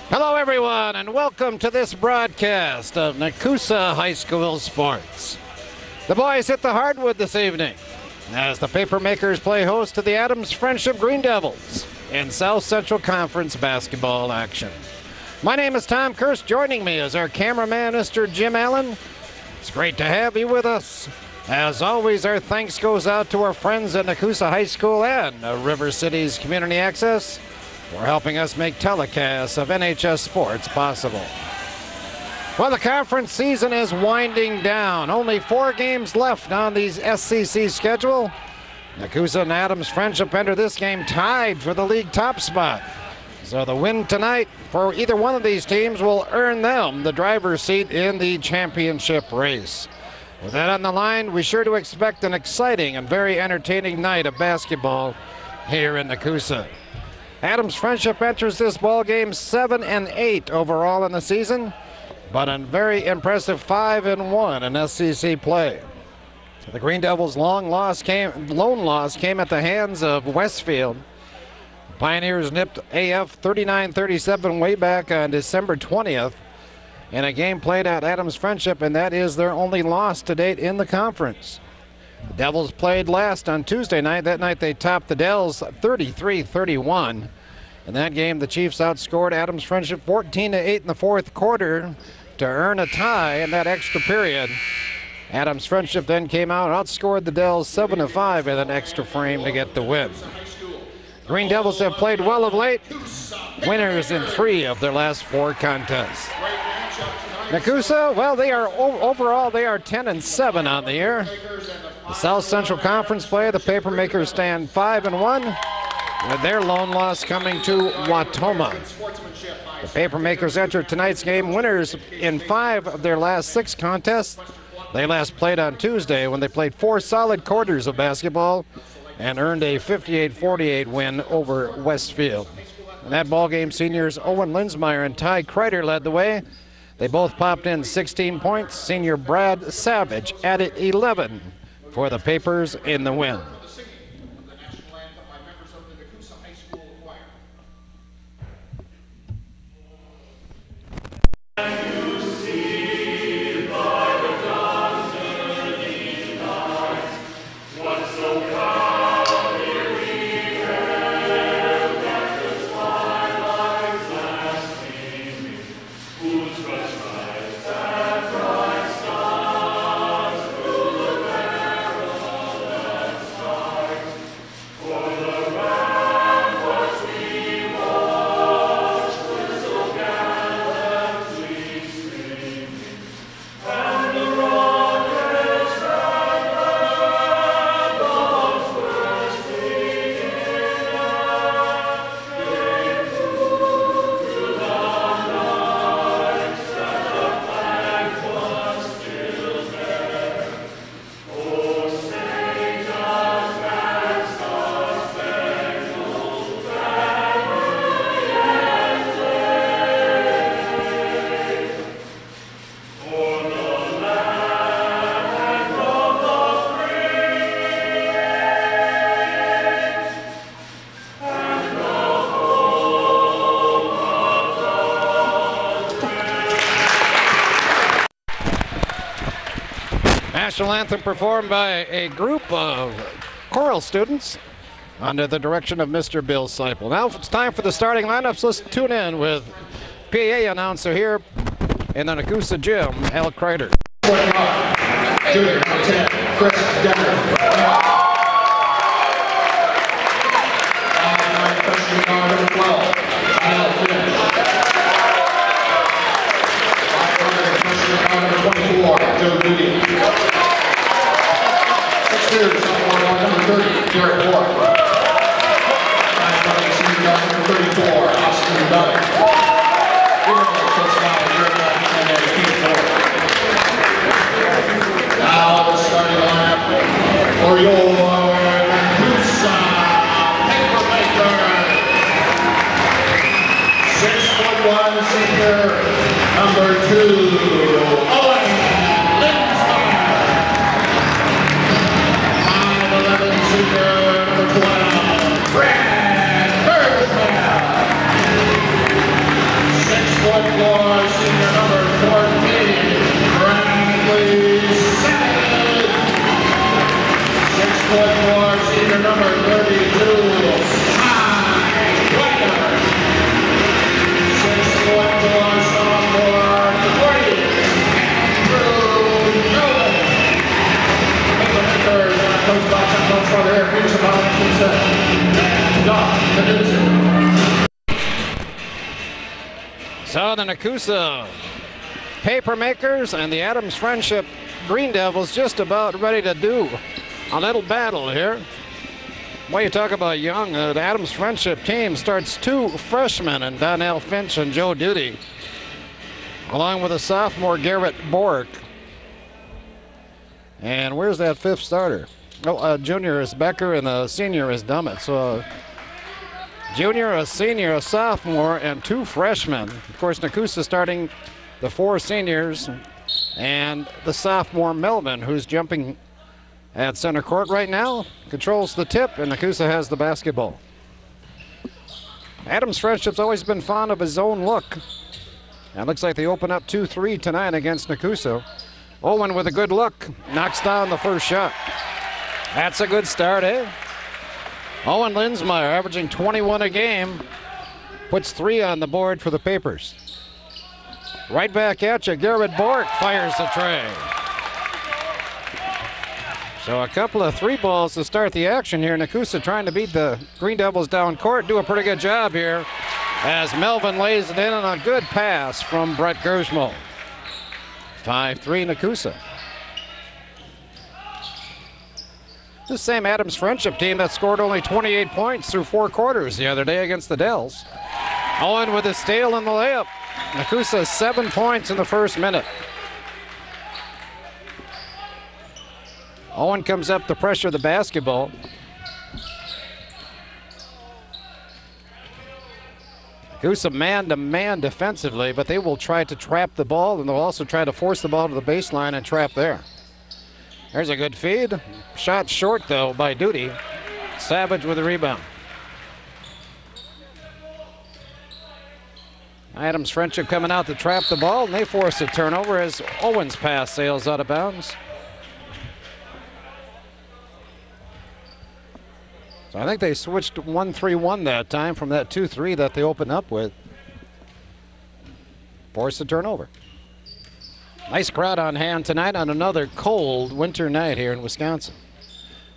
Hello, everyone, and welcome to this broadcast of Nekoosa High School Sports. The boys hit the hardwood this evening as the Papermakers play host to the Adams Friendship Green Devils in South Central Conference basketball action. My name is Tom Kirst. Joining me is our cameraman, Mr. Jim Allen. It's great to have you with us. As always, our thanks goes out to our friends at Nekoosa High School and River Cities Community Access for helping us make telecasts of NHS sports possible. Well, the conference season is winding down. Only 4 games left on the SCC schedule. Nekoosa and Adams Friendship enter this game tied for the league top spot. So the win tonight for either one of these teams will earn them the driver's seat in the championship race. With that on the line, we sure to expect an exciting and very entertaining night of basketball here in Nekoosa. Adams Friendship enters this ball game 7-8 overall in the season, but a very impressive 5-1 in SCC play. The Green Devils' lone loss came at the hands of Westfield. The Pioneers nipped AF 39-37 way back on December 20th in a game played at Adams Friendship, and that is their only loss to date in the conference. The Devils played last on Tuesday night. That night they topped the Dells 33-31. In that game, the Chiefs outscored Adams Friendship 14-8 in the fourth quarter to earn a tie in that extra period. Adams Friendship then came out and outscored the Dells 7-5 in an extra frame to get the win. Green Devils have played well of late, winners in 3 of their last 4 contests. Nekoosa, well, they are overall they are 10-7 on the year. The South Central Conference play, the Papermakers stand 5-1, with their lone loss coming to Watoma. The Papermakers enter tonight's game winners in 5 of their last 6 contests. They last played on Tuesday when they played 4 solid quarters of basketball and earned a 58-48 win over Westfield. In that ballgame, seniors Owen Linsmeyer and Ty Kreider led the way. They both popped in 16 points. Senior Brad Savage added 11 for the Papers in the win. National anthem performed by a group of choral students under the direction of Mr. Bill Seipel. Now it's time for the starting lineups. Let's tune in with PA announcer here in the Nekoosa gym, Al Kreider. Junior, number 10, Chris Decker. Number 12, Al Finch. Number 24, Joe Duty. Number 30, Garrett Ward. Number 34, Austin Dunn. Now the starting lineup for your Nekoosa Papermakers. 6'1" senior, number 2, Owen Linsmeyer. 5'11" senior, number 12, Brad Bergman. 6'5" So the Nekoosa Paper Makers and the Adams Friendship Green Devils just about ready to do a little battle here. Well, you talk about young, the Adams Friendship team starts 2 freshmen and Donnell Finch and Joe Duty, along with a sophomore Garrett Bork. And where's that 5th starter? Oh, junior is Becker and the senior is Dummett. So junior, a senior, a sophomore, and 2 freshmen. Of course, Nekoosa starting the 4 seniors and the sophomore Melvin, who's jumping at center court right now, controls the tip, and Nekoosa has the basketball. Adams Friendship's always been fond of his own look. And looks like they open up 2-3 tonight against Nekoosa. Owen with a good look, knocks down the first shot. That's a good start, eh? Owen Linsmeyer averaging 21 a game, puts 3 on the board for the Papers. Right back at you, Garrett Bork fires the tray. So a couple of 3 balls to start the action here. Nekoosa trying to beat the Green Devils down court. Do a pretty good job here as Melvin lays it in on a good pass from Brett Gersmo. 5-3 Nekoosa. This same Adams Friendship team that scored only 28 points through 4 quarters the other day against the Dells. Owen with a steal in the layup. Nekoosa 7 points in the first minute. Owen comes up to pressure the basketball. Nekoosa man-to-man defensively, but they will try to trap the ball, and they'll also try to force the ball to the baseline and trap there. There's a good feed. Shot short, though, by Duty. Savage with the rebound. Adams Friendship coming out to trap the ball, and they force a turnover as Owen's pass sails out of bounds. So I think they switched 1-3-1 that time from that 2-3 that they opened up with. Force a turnover. Nice crowd on hand tonight on another cold winter night here in Wisconsin.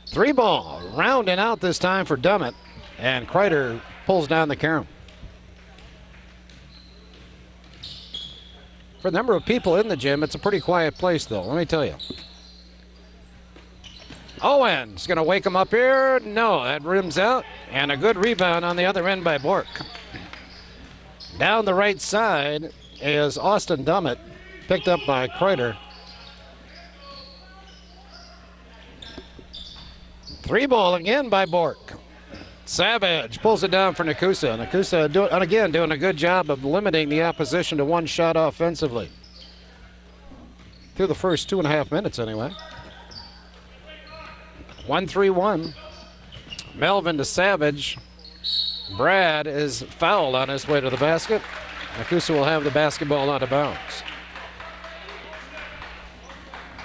3 ball, rounding out this time for Dummett, and Kreider pulls down the carom. For the number of people in the gym, it's a pretty quiet place, though, let me tell you. Owen's going to wake him up here. No, that rims out. And a good rebound on the other end by Bork. Down the right side is Austin Dummett, picked up by Kreider. 3 ball again by Bork. Savage pulls it down for Nekoosa. Nekoosa, doing a good job of limiting the opposition to 1 shot offensively. Through the first 2.5 minutes, anyway. 1-3-1. Melvin to Savage. Brad is fouled on his way to the basket. Nekoosa will have the basketball out of bounds.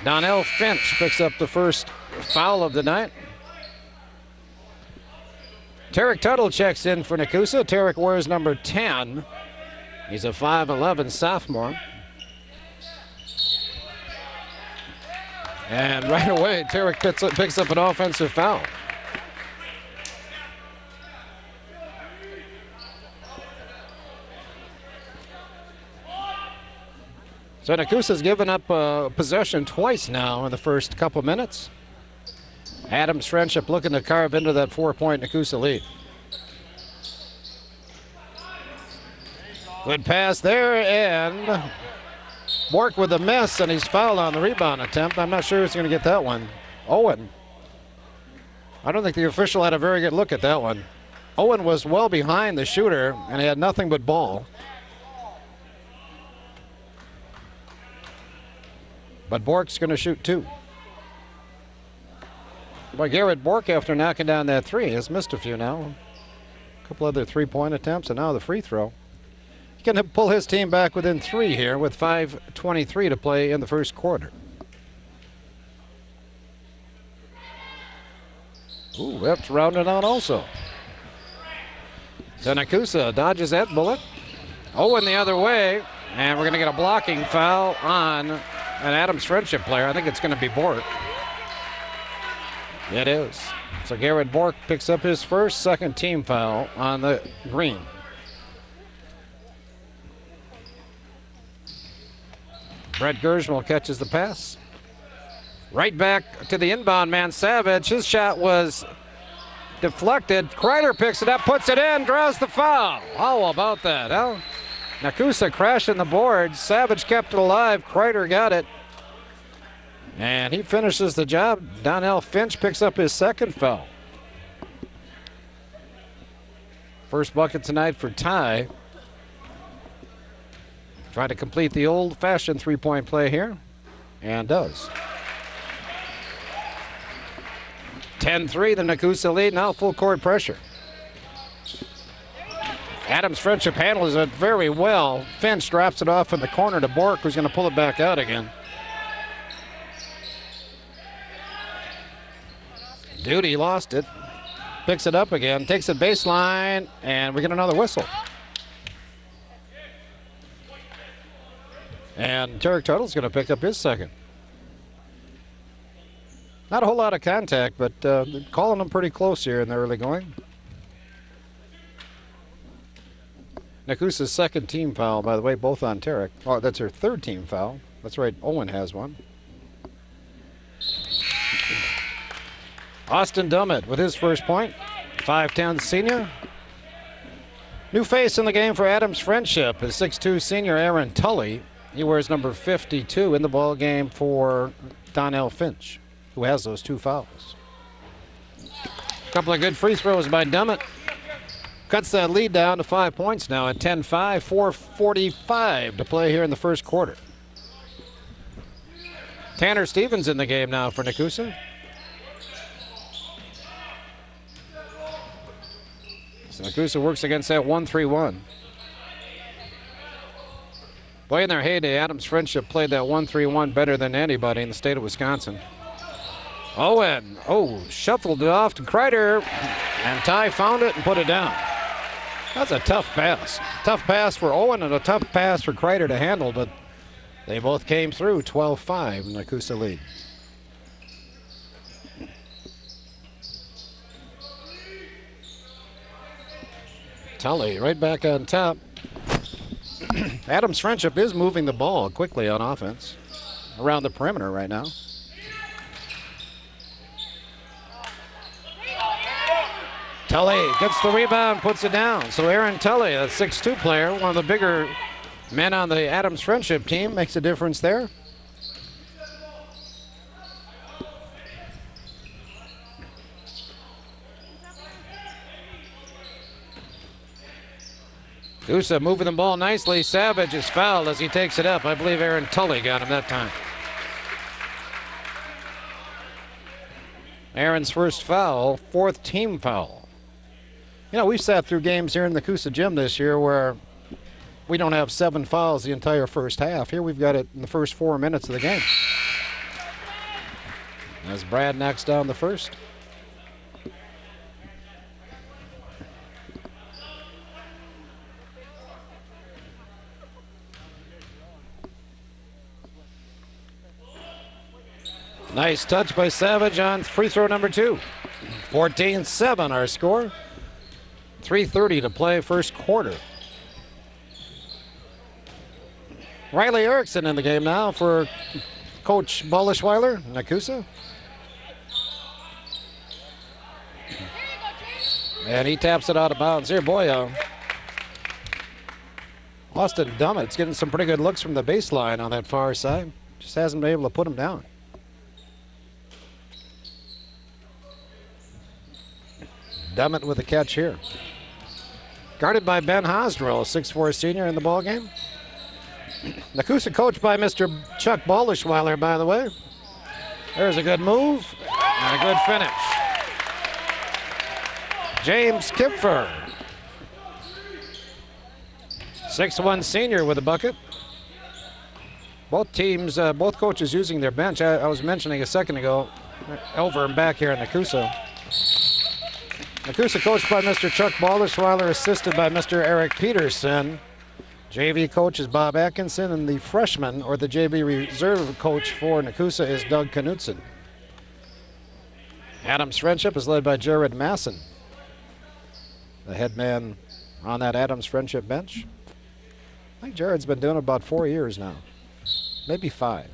Donnell Finch picks up the first foul of the night. Tarek Tuttle checks in for Nekoosa. Tarek wears number 10. He's a 5'11 sophomore. And right away, Tarek picks up an offensive foul. So Nekoosa's given up possession twice now in the first couple minutes. Adams Friendship looking to carve into that 4-point Nekoosa lead. Good pass there, and Bork with a miss, and he's fouled on the rebound attempt. I'm not sure who's going to get that one. Owen. I don't think the official had a very good look at that one. Owen was well behind the shooter, and he had nothing but ball. But Bork's going to shoot 2. Boy, Garrett Bork, after knocking down that 3, has missed a few now. A couple other 3-point attempts, and now the free throw. He can pull his team back within 3 here with 5:23 to play in the first quarter. Ooh, that's rounded out also. So Nekoosa dodges that bullet. Owen the other way, and we're going to get a blocking foul on an Adams Friendship player. I think it's going to be Bork. It is. So Garrett Bork picks up his first second team foul on the green. Brett Gersmal catches the pass. Right back to the inbound man, Savage. His shot was deflected. Kreider picks it up, puts it in, draws the foul. How about that? Well, Nekoosa crashing the boards. Savage kept it alive. Kreider got it. And he finishes the job. Donnell Finch picks up his second foul. First bucket tonight for Ty. Trying to complete the old-fashioned three-point play here, and does. 10-3, the Nekoosa lead, now full court pressure. Adams Friendship handles it very well. Finch drops it off in the corner to Bork, who's going to pull it back out again. Duty lost it. Picks it up again, takes it baseline, and we get another whistle. And Tarek Tuttle's going to pick up his second. Not a whole lot of contact, but calling them pretty close here in the early going. Nekoosa's second team foul, by the way, both on Tarek. Oh, that's her third team foul. That's right, Owen has one. Austin Dummett with his first point. 5'10" senior. New face in the game for Adams Friendship is 6'2" senior Aaron Tully. He wears number 52 in the ball game for Donnell Finch, who has those two fouls. A couple of good free throws by Dummett. Cuts that lead down to 5 points now at 10-5, 4:45 to play here in the first quarter. Tanner Stevens in the game now for Nekoosa. So Nekoosa works against that 1-3-1. Boy, in their heyday, Adams Friendship played that 1-3-1 better than anybody in the state of Wisconsin. Owen, shuffled it off to Kreider, and Ty found it and put it down. That's a tough pass. Tough pass for Owen and a tough pass for Kreider to handle, but they both came through. 12-5 Nekoosa lead. Tully right back on top. Adams Friendship is moving the ball quickly on offense around the perimeter right now. Tully gets the rebound, puts it down. So Aaron Tully, a 6'2" player, one of the bigger men on the Adams Friendship team, makes a difference there. Nekoosa moving the ball nicely. Savage is fouled as he takes it up. I believe Aaron Tully got him that time. Aaron's first foul, fourth team foul. You know, we've sat through games here in the Nekoosa gym this year where we don't have 7 fouls the entire first half. Here we've got it in the first 4 minutes of the game. As Brad knocks down the first. Nice touch by Savage on free throw number 2. 14-7 our score. 3:30 to play first quarter. Riley Erickson in the game now for Coach Bollischweiler, Nekoosa. And he taps it out of bounds here. Boy, Austin Dummett's getting some pretty good looks from the baseline on that far side. Just hasn't been able to put him down. Dummett with a catch here. Guarded by Ben Hosdrell, 6'4" senior in the ballgame. Nekoosa coached by Mr. Chuck Bollischweiler, by the way. There's a good move and a good finish. James Kipfer, 6'1" senior with a bucket. Both teams, both coaches using their bench. I was mentioning a second ago, over and back here in Nekoosa. Nekoosa coached by Mr. Chuck Bollischweiler, assisted by Mr. Eric Peterson. JV coach is Bob Atkinson, and the freshman, or the JV reserve coach for Nekoosa, is Doug Knutson. Adams Friendship is led by Jared Masson, the head man on that Adams Friendship bench. I think Jared's been doing it about 4 years now. maybe 5.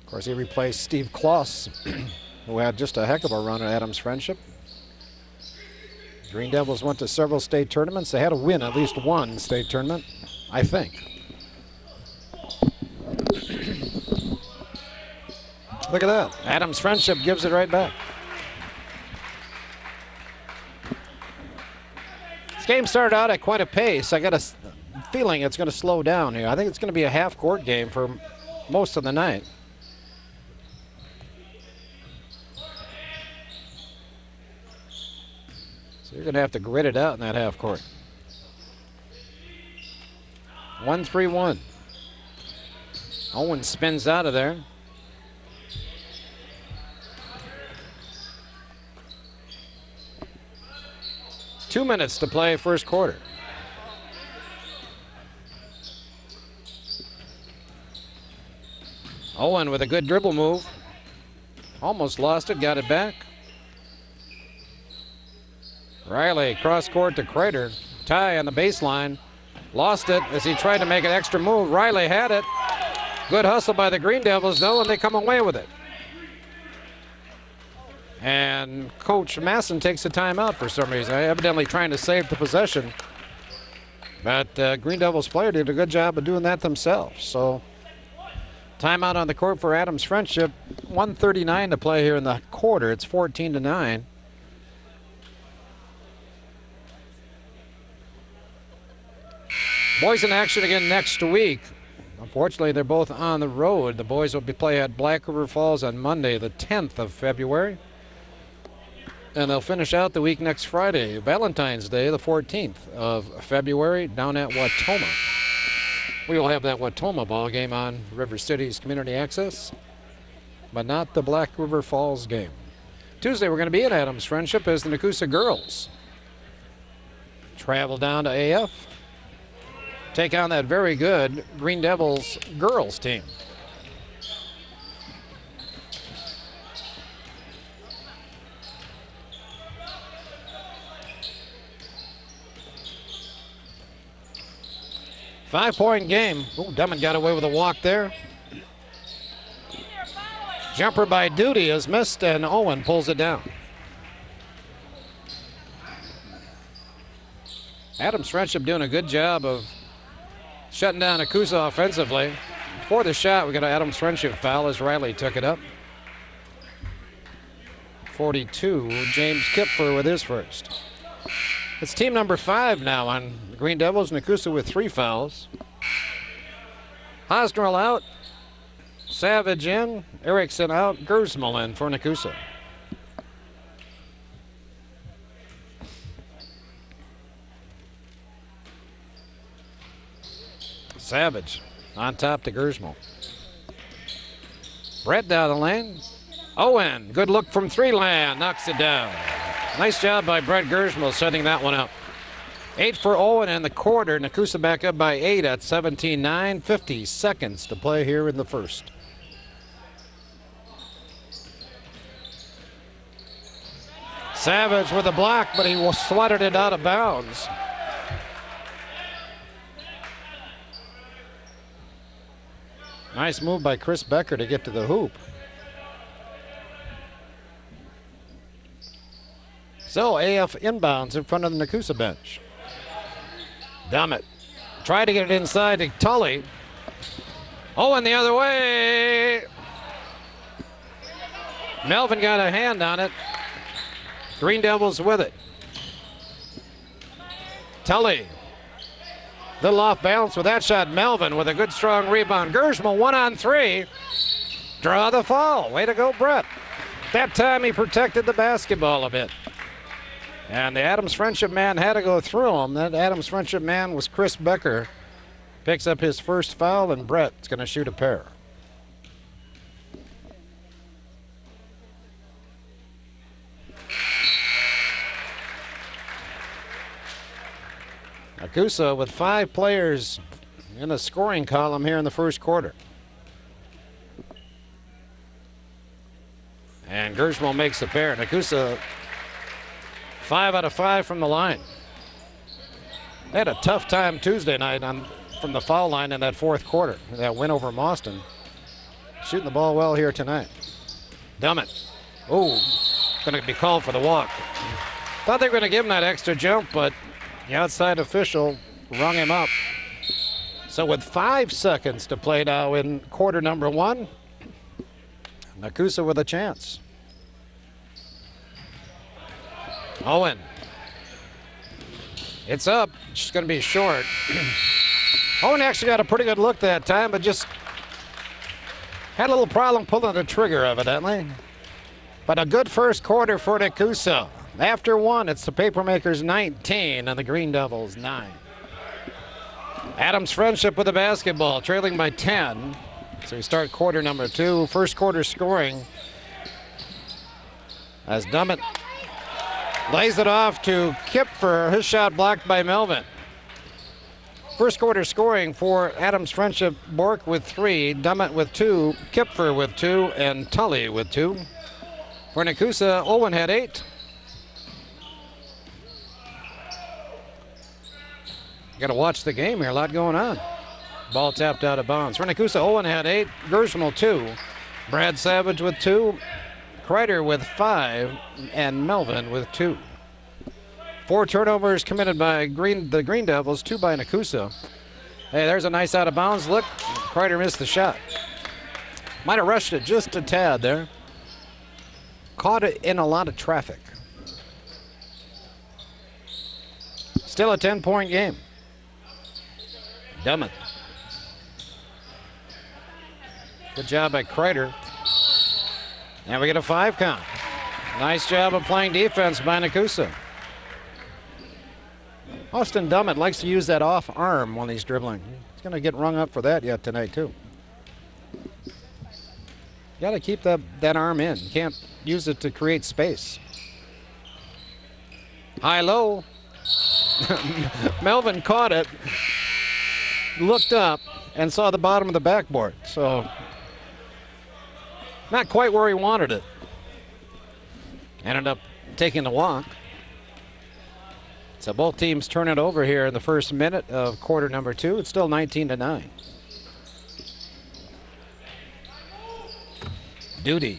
Of course, he replaced Steve Kloss, who had just a heck of a run at Adams Friendship. Green Devils went to several state tournaments. They had to win at least one state tournament, I think. Look at that. Adams Friendship gives it right back. This game started out at quite a pace. I got a feeling it's going to slow down here. I think it's going to be a half-court game for most of the night. So you're going to have to grit it out in that half-court. 1-3-1. Owen spins out of there. Two minutes to play first quarter. Owen with a good dribble move. Almost lost it, got it back. Riley cross court to Kreider. Ty on the baseline. Lost it as he tried to make an extra move. Riley had it. Good hustle by the Green Devils though, and they come away with it. And Coach Masson takes a timeout for some reason, evidently trying to save the possession. But Green Devils player did a good job of doing that themselves. So timeout on the court for Adams Friendship. 1:39 to play here in the quarter. It's 14-9. Boys in action again next week. Unfortunately, they're both on the road. The boys will be playing at Black River Falls on Monday, the 10th of February. And they'll finish out the week next Friday, Valentine's Day, the 14th of February, down at Watoma. We will have that Watoma ball game on River City's Community Access, but not the Black River Falls game. Tuesday, we're going to be at Adams Friendship as the Nekoosa girls travel down to AF, take on that very good Green Devils girls team. Five-point game. Oh, Drummond got away with a walk there. Jumper by Duty is missed, and Owen pulls it down. Adams Friendship doing a good job of shutting down Nekoosa offensively. Before the shot, we got an Adams Friendship foul as Riley took it up. 42, James Kipfer with his first. It's team number 5 now on the Green Devils. Nekoosa with 3 fouls. Hosnell out. Savage in. Erickson out. Gersmal in for Nekoosa. Savage on top to Gersmal. Brett down the lane. Owen, good look from 3 land. Knocks it down. Nice job by Brett Gersmal setting that one up. 8 for Owen in the quarter. Nekoosa back up by 8 at 17-9. 50 seconds to play here in the first. Savage with a block, but he swatted it out of bounds. Nice move by Chris Becker to get to the hoop. So AF inbounds in front of the Nekoosa bench. Dummett tried to get it inside to Tully. Owen the other way. Melvin got a hand on it. Green Devils with it. Tully. Little off balance with that shot. Melvin with a good strong rebound. Gersmal 1-on-3. Draw the foul. Way to go, Brett. That time he protected the basketball a bit. And the Adams Friendship man had to go through him. That Adams Friendship man was Chris Becker. Picks up his first foul, and Brett's going to shoot a pair. Nekoosa with 5 players in the scoring column here in the first quarter. And Gersmal makes the pair. Nekoosa 5 out of 5 from the line. They had a tough time Tuesday night from the foul line in that fourth quarter. That win over Mauston. Shooting the ball well here tonight. Dummett. Oh, going to be called for the walk. Thought they were going to give him that extra jump, but the outside official rung him up. So with 5 seconds to play now in quarter number 1, Nekoosa with a chance. Owen. It's up. She's going to be short. Owen actually got a pretty good look that time, but just had a little problem pulling the trigger, evidently. But a good first quarter for Nekoosa. After 1, it's the Papermakers 19 and the Green Devils 9. Adams Friendship with the basketball, trailing by 10. So we start quarter number 2. First quarter scoring as Dummett lays it off to Kipfer. His shot blocked by Melvin. First quarter scoring for Adams Friendship, Bork with 3, Dummett with 2, Kipfer with 2, and Tully with 2. For Nekoosa, Owen had 8. Got to watch the game here. A lot going on. Ball tapped out of bounds. For Nekoosa, Owen had 8. Gersmal 2. Brad Savage with 2. Kreider with 5. And Melvin with 2. 4 turnovers committed by the Green Devils. 2 by Nekoosa. Hey, there's a nice out of bounds look. Kreider missed the shot. Might have rushed it just a tad there. Caught it in a lot of traffic. Still a 10-point game. Dummett. Good job by Kreider. And we get a 5 count. Nice job of playing defense by Nekoosa. Austin Dummett likes to use that off arm when he's dribbling. He's going to get rung up for that yet tonight, too. You got to keep that arm in. You can't use it to create space. High-low. Melvin caught it, looked up, and saw the bottom of the backboard. So, not quite where he wanted it. Ended up taking the walk. So both teams turn it over here in the first minute of quarter number 2. It's still 19-9. Duty.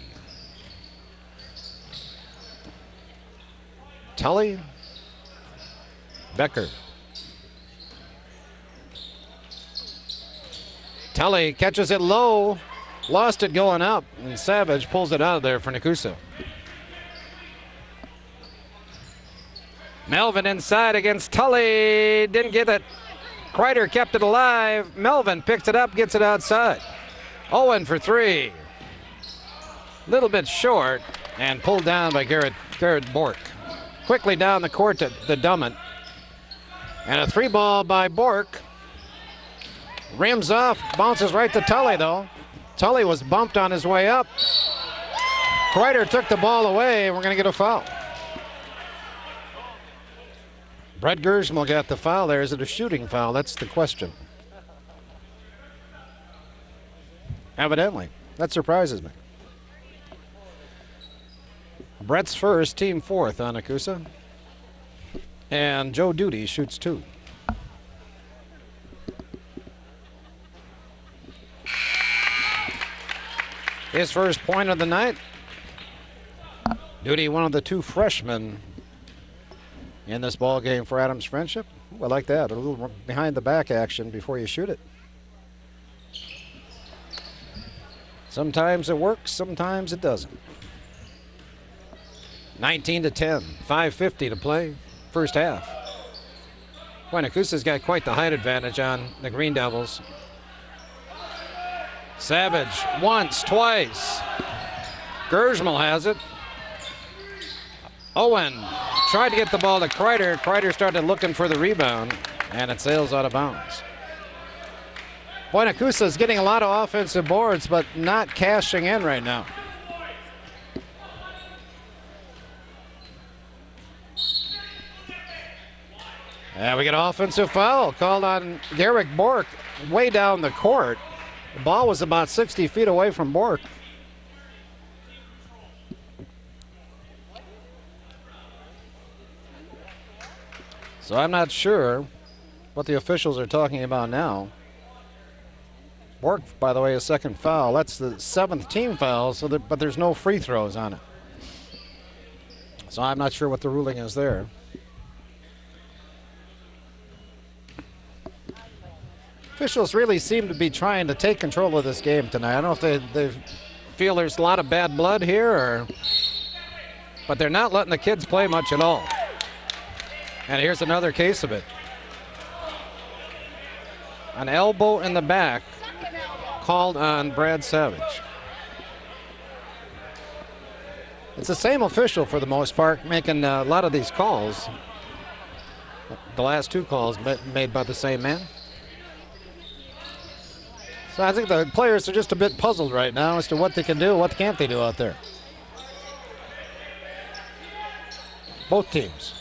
Tully. Becker. Tully catches it low. Lost it going up. And Savage pulls it out of there for Nekoosa. Melvin inside against Tully. Didn't get it. Kreider kept it alive. Melvin picks it up, gets it outside. Owen for 3. Little bit short and pulled down by Garrett Bork. Quickly down the court to the Dummett. And a 3 ball by Bork. Rims off, bounces right to Tully though. Tully was bumped on his way up. Kreider took the ball away and we're going to get a foul. Brett Gersmal got the foul there. Is it a shooting foul? That's the question. Evidently. That surprises me. Brett's first, team 4th on Nekoosa. And Joe Duty shoots 2. His first point of the night. Duty, one of the 2 freshmen in this ball game for Adams Friendship. Ooh, I like that. A little behind the back action before you shoot it. Sometimes it works, sometimes it doesn't. 19-10, 5:50 to play, first half. Boy, Nekoosa's got quite the height advantage on the Green Devils. Savage once, twice. Gersmal has it. Owen tried to get the ball to Kreider. Kreider started looking for the rebound, and it sails out of bounds. Boy, Nekoosa's getting a lot of offensive boards, but not cashing in right now. And we get an offensive foul called on Garrick Bork way down the court. The ball was about 60 feet away from Bork. So I'm not sure what the officials are talking about now. Bork, by the way, a second foul. That's the 7th team foul, but there's no free throws on it. So I'm not sure what the ruling is there. Officials really seem to be trying to take control of this game tonight. I don't know if they feel there's a lot of bad blood here, but they're not letting the kids play much at all. And here's another case of it. An elbow in the back called on Brad Savage. It's the same official for the most part making a lot of these calls. The last 2 calls made by the same man. So I think the players are just a bit puzzled right now as to what they can do, what can't they do out there. Both teams.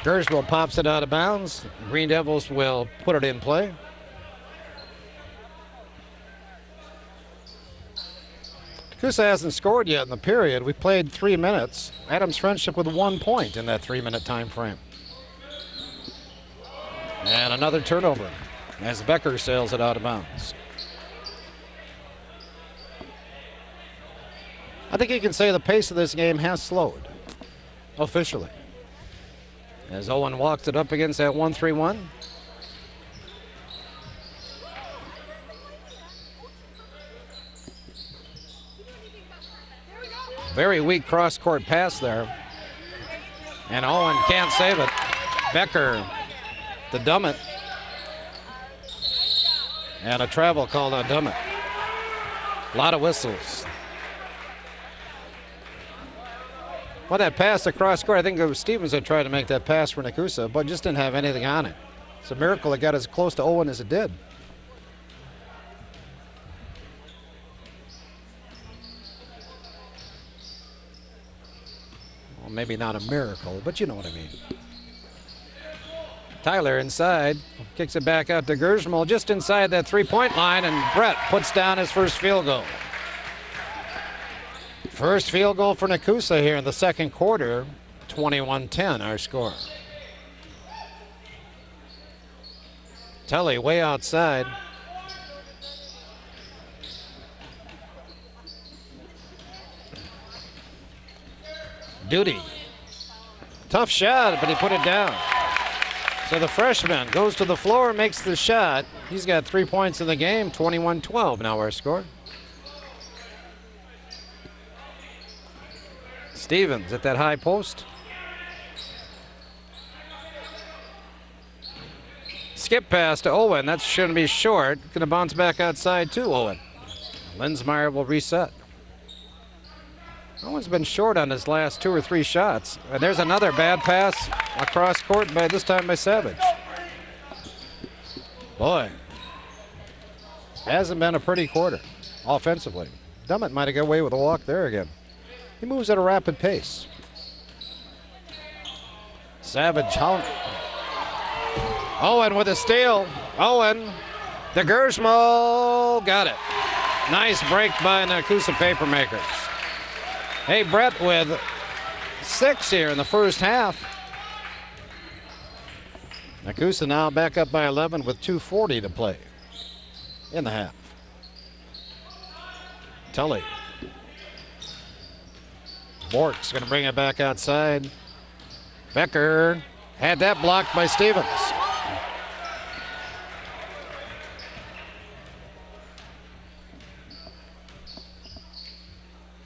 Gersville pops it out of bounds. Green Devils will put it in play. Nekoosa hasn't scored yet in the period. We played 3 minutes. Adams Friendship with 1 point in that 3-minute time frame. And another turnover as Becker sails it out of bounds. I think you can say the pace of this game has slowed, officially. As Owen walks it up against that 1-3-1. Very weak cross-court pass there. And Owen can't save it. Becker, the Dummett. And a travel called on Dummett. A lot of whistles. Well, that pass across court, I think it was Stevens that tried to make that pass for Nekoosa, but just didn't have anything on it. It's a miracle it got as close to Owen as it did. Well, maybe not a miracle, but you know what I mean. Tyler inside, kicks it back out to Gersmal, just inside that 3-point line, and Brett puts down his first field goal. First field goal for Nekoosa here in the second quarter, 21-10 our score. Tully way outside. Duty. Tough shot, but he put it down. So the freshman goes to the floor, makes the shot. He's got 3 points in the game, 21-12 now our score. Stevens at that high post. Skip pass to Owen. That shouldn't be short. Going to bounce back outside to Owen. Linsmeyer will reset. Owen's been short on his last 2 or 3 shots. And there's another bad pass across court, by this time by Savage. Boy, hasn't been a pretty quarter offensively. Dummett might have got away with a walk there again. He moves at a rapid pace. Savage, Owen with a steal. Owen, the Gersmal, got it. Nice break by Nekoosa Papermakers. Hey, Brett with 6 here in the first half. Nekoosa now back up by 11 with 2:40 to play in the half. Tully. Bork's going to bring it back outside. Becker had that blocked by Stevens.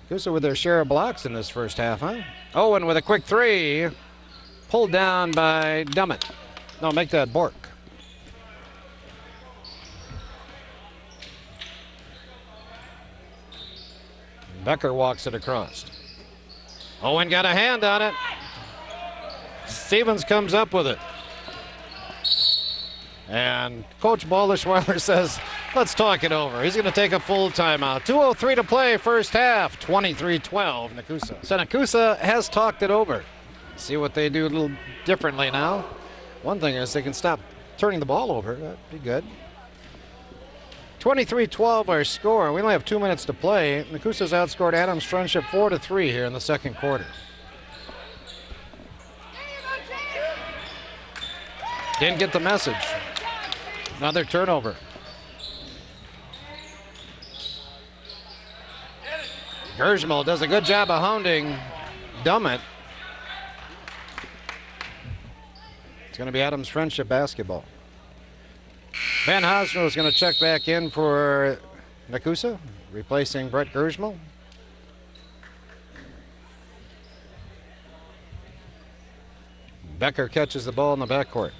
Nekoosa with their share of blocks in this first half, huh? Owen with a quick 3. Pulled down by Dummett. No, make that Bork. Becker walks it across. Owen got a hand on it. Stevens comes up with it. And Coach Baldischweiler says, let's talk it over. He's going to take a full timeout. 2:03 to play, first half, 23-12, Nekoosa. So Nekoosa has talked it over. See what they do a little differently now. One thing is they can stop turning the ball over. That'd be good. 23-12 our score. We only have 2 minutes to play. Nekoosa's outscored Adams Friendship 4-3 here in the second quarter. Didn't get the message. Another turnover. Gersmal does a good job of hounding Dummett. It's going to be Adams Friendship basketball. Ben Hosner is going to check back in for Nekoosa, replacing Brett Gersmal. Becker catches the ball in the backcourt.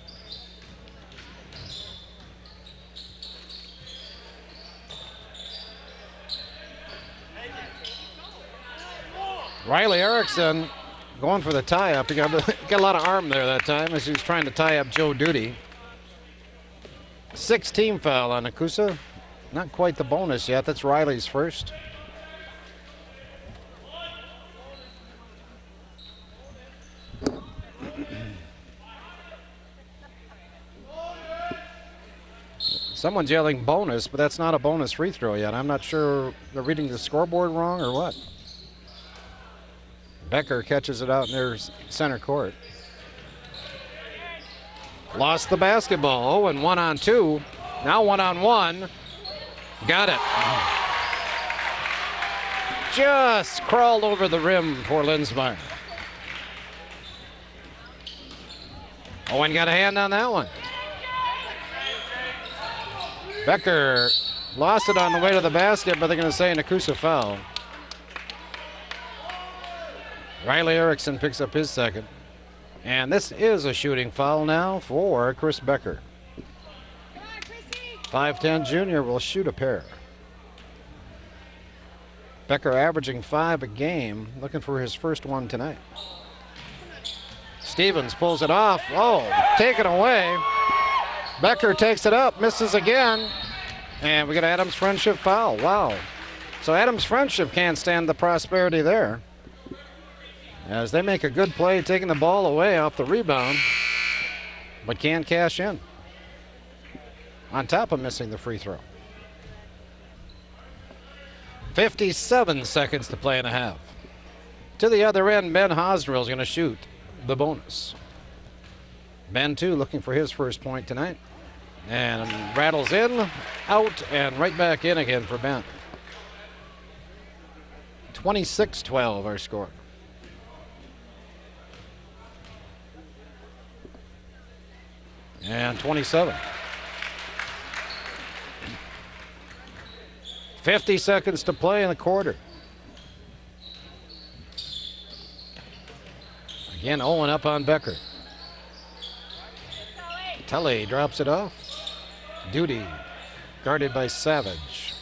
Riley Erickson going for the tie-up. He got a lot of arm there that time as he was trying to tie up Joe Duty. 6-team foul on Nekoosa. Not quite the bonus yet. That's Riley's first. Someone's yelling bonus, but that's not a bonus free throw yet. I'm not sure they're reading the scoreboard wrong or what. Becker catches it out near center court. Lost the basketball. Owen 1-on-2. Now 1-on-1. Got it. Just crawled over the rim for Linsmeyer. Owen got a hand on that one. Becker lost it on the way to the basket, but they're going to say Nekoosa foul. Riley Erickson picks up his second. And this is a shooting foul now for Chris Becker. 5'10" junior will shoot a pair. Becker averaging 5 a game, looking for his first one tonight. Stevens pulls it off. Oh, taken away. Becker takes it up, misses again. And we got Adams Friendship foul. Wow. So Adams Friendship can't stand the prosperity there, as they make a good play taking the ball away off the rebound, but can't cash in, on top of missing the free throw. 57 seconds to play and a half. To the other end, Ben Hosner is going to shoot the bonus. Ben, too, looking for his first point tonight. And rattles in, out, and right back in again for Ben. 26-12 our score. And 27. 50 seconds to play in the quarter. Again, Owen up on Becker. Tully drops it off. Duty guarded by Savage.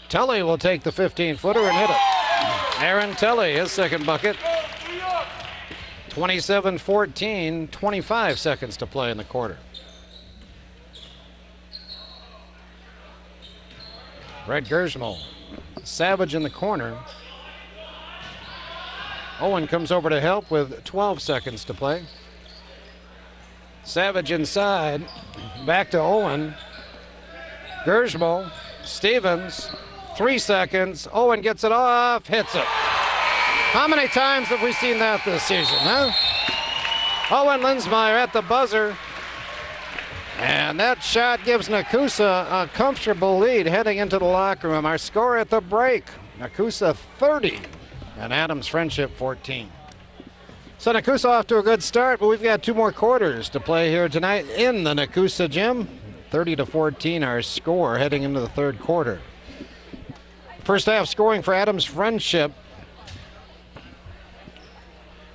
Tully will take the 15-footer and hit it. Aaron Tully, his second bucket. 27-14, 25 seconds to play in the quarter. Brett Gersmal. Savage in the corner. Owen comes over to help with 12 seconds to play. Savage inside. Back to Owen. Gersmal. Stevens. 3 seconds. Owen gets it off. Hits it. How many times have we seen that this season, huh? Owen Linsmeyer at the buzzer. And that shot gives Nekoosa a comfortable lead heading into the locker room. Our score at the break, Nekoosa 30 and Adams Friendship 14. So Nekoosa off to a good start, but we've got 2 more quarters to play here tonight in the Nekoosa gym. 30-14 our score heading into the third quarter. First half scoring for Adams Friendship.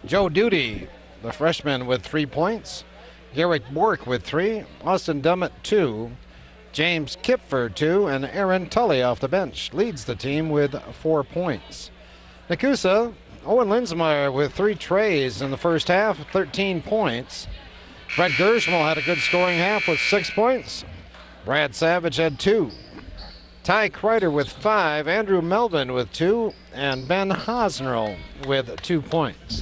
Joe Duty, the freshman, with 3 points. Garrick Bork with 3. Austin Dummett 2. James Kipford 2. And Aaron Tully off the bench leads the team with 4 points. Nekoosa, Owen Linsmeyer with 3 trays in the first half, 13 points. Brett Gersmal had a good scoring half with 6 points. Brad Savage had 2. Ty Kreider with 5. Andrew Melvin with 2. And Ben Hosner with 2 points.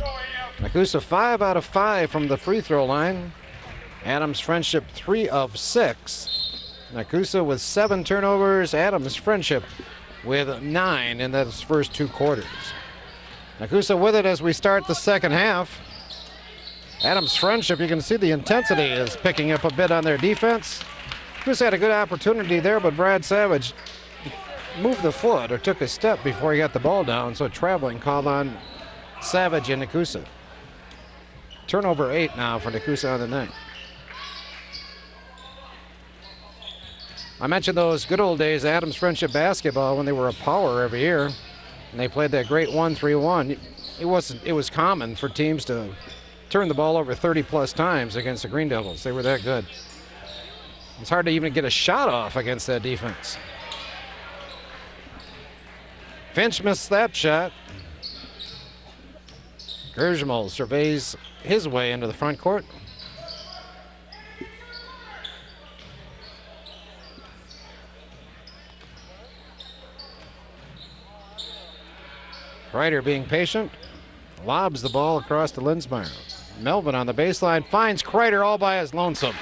Nekoosa 5 out of 5 from the free throw line. Adams Friendship 3 of 6. Nekoosa with 7 turnovers. Adams Friendship with 9 in those first 2 quarters. Nekoosa with it as we start the second half. Adams Friendship, you can see the intensity is picking up a bit on their defense. Nekoosa had a good opportunity there, but Brad Savage moved the foot or took a step before he got the ball down, so traveling called on Savage and Nekoosa. Turnover 8 now for Nekoosa on the night. I mentioned those good old days, Adams Friendship basketball, when they were a power every year, and they played that great 1-3-1. It was common for teams to turn the ball over 30-plus times against the Green Devils. They were that good. It's hard to even get a shot off against that defense. Finch missed that shot. Gershmal surveys his way into the front court. Kreider being patient, lobs the ball across to Linsmeyer. Melvin on the baseline finds Kreider all by his lonesome.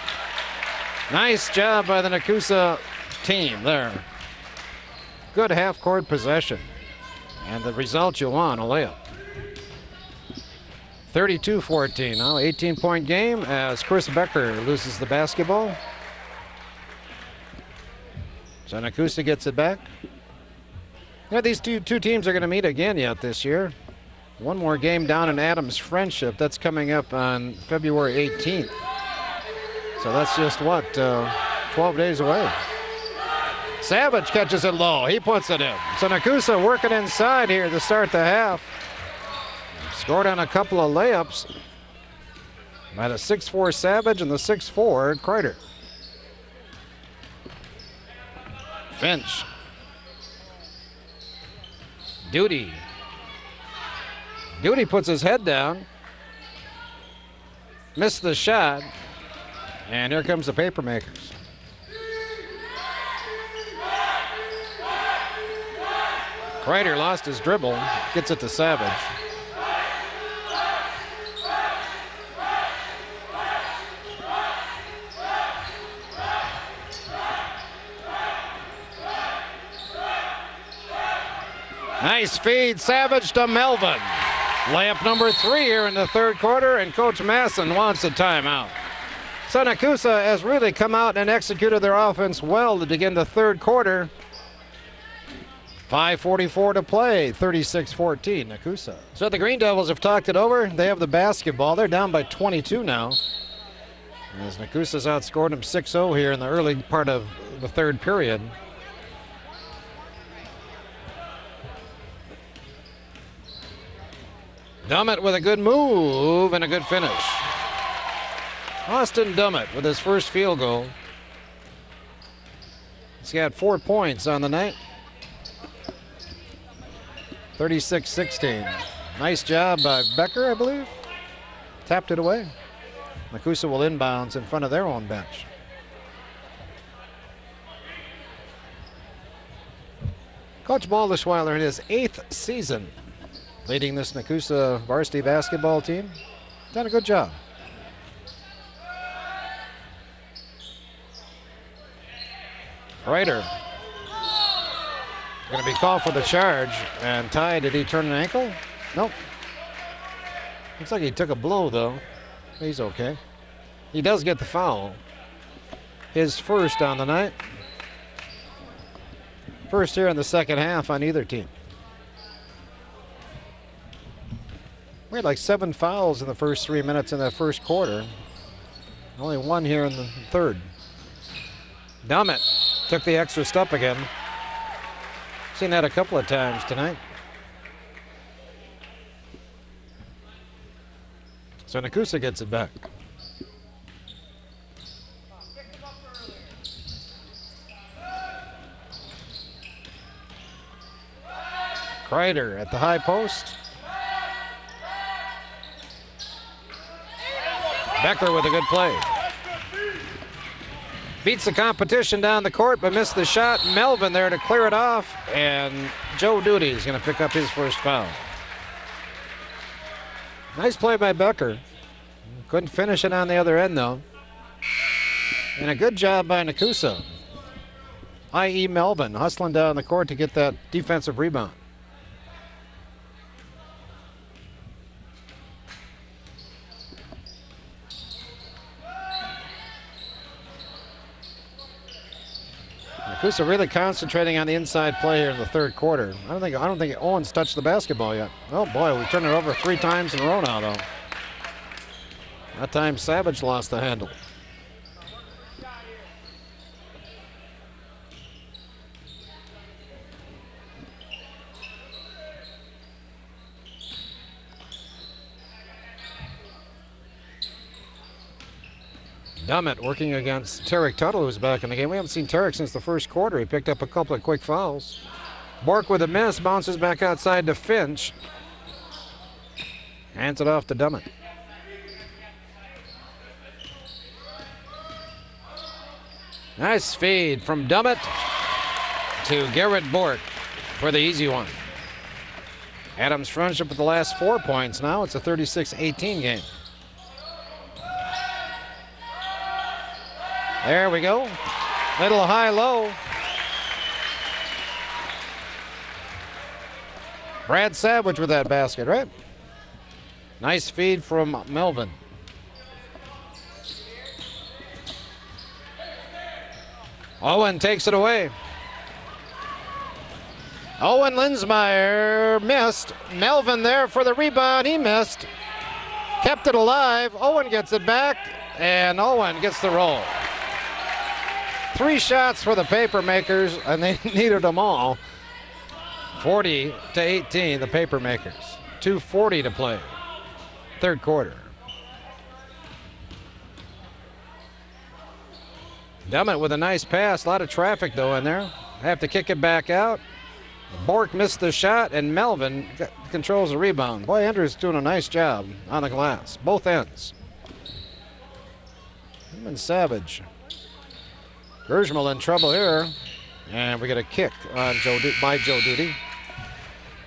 Nice job by the Nekoosa team there. Good half-court possession. And the result you want, a layup. 32-14 now, 18-point game as Chris Becker loses the basketball. So Nekoosa gets it back. Yeah, these two teams are going to meet again yet this year. One more game down in Adams Friendship. That's coming up on February 18th. So that's just, what, 12 days away. Savage catches it low. He puts it in. So Nekoosa working inside here to start the half. Scored on a couple of layups by the 6'4 Savage and the 6'4 Kreider. Finch. Duty puts his head down. Missed the shot. And here comes the Papermakers. Kreider lost his dribble. Gets it to Savage. Nice feed, Savage to Melvin. Layup number 3 here in the third quarter, and Coach Masson wants a timeout. So Nekoosa has really come out and executed their offense well to begin the third quarter. 5:44 to play, 36-14, Nekoosa. So the Green Devils have talked it over. They have the basketball. They're down by 22 now. As Nekoosa's outscored them 6-0 here in the early part of the third period. Dummett with a good move and a good finish. Austin Dummett with his first field goal. He's got 4 points on the night. 36-16. Nice job by Becker, I believe. Tapped it away. Nekoosa will inbounds in front of their own bench. Coach Baldischweiler in his 8th season leading this Nekoosa varsity basketball team. Done a good job. Kreider going to be called for the charge. And Ty, did he turn an ankle? Nope. Looks like he took a blow, though. He's okay. He does get the foul. His first on the night. First here in the second half on either team. We had like 7 fouls in the first 3 minutes in that first quarter. Only 1 here in the third. Dummett took the extra step again. Seen that a couple of times tonight. So Nekoosa gets it back. Kreider at the high post. Becker with a good play. Beats the competition down the court, but missed the shot. Melvin there to clear it off, and Joe Duty is going to pick up his first foul. Nice play by Becker. Couldn't finish it on the other end, though. And a good job by Nekoosa, i.e. Melvin, hustling down the court to get that defensive rebound. Nekoosa really concentrating on the inside play here in the third quarter. I don't think Owens touched the basketball yet. Oh boy, we turned it over 3 times in a row now though. That time Savage lost the handle. Dummett working against Tarek Tuttle, who's back in the game. We haven't seen Tarek since the first quarter. He picked up a couple of quick fouls. Bork with a miss, bounces back outside to Finch. Hands it off to Dummett. Nice feed from Dummett to Garrett Bork for the easy one. Adams Friendship with the last 4 points now. It's a 36-18 game. There we go. Little high-low. Brad Savage with that basket, right? Nice feed from Melvin. Owen takes it away. Owen Linsmeyer missed. Melvin there for the rebound. He missed. Kept it alive. Owen gets it back, and Owen gets the roll. 3 shots for the Papermakers, and they needed them all. 40-18, the Papermakers. 2:40 to play. Third quarter. Dummett with a nice pass. A lot of traffic, though, in there. Have to kick it back out. Bork missed the shot, and Melvin controls the rebound. Boy, Andrews doing a nice job on the glass. Both ends. Him and Savage. Gershmal in trouble here, and we get a kick on by Joe Duty.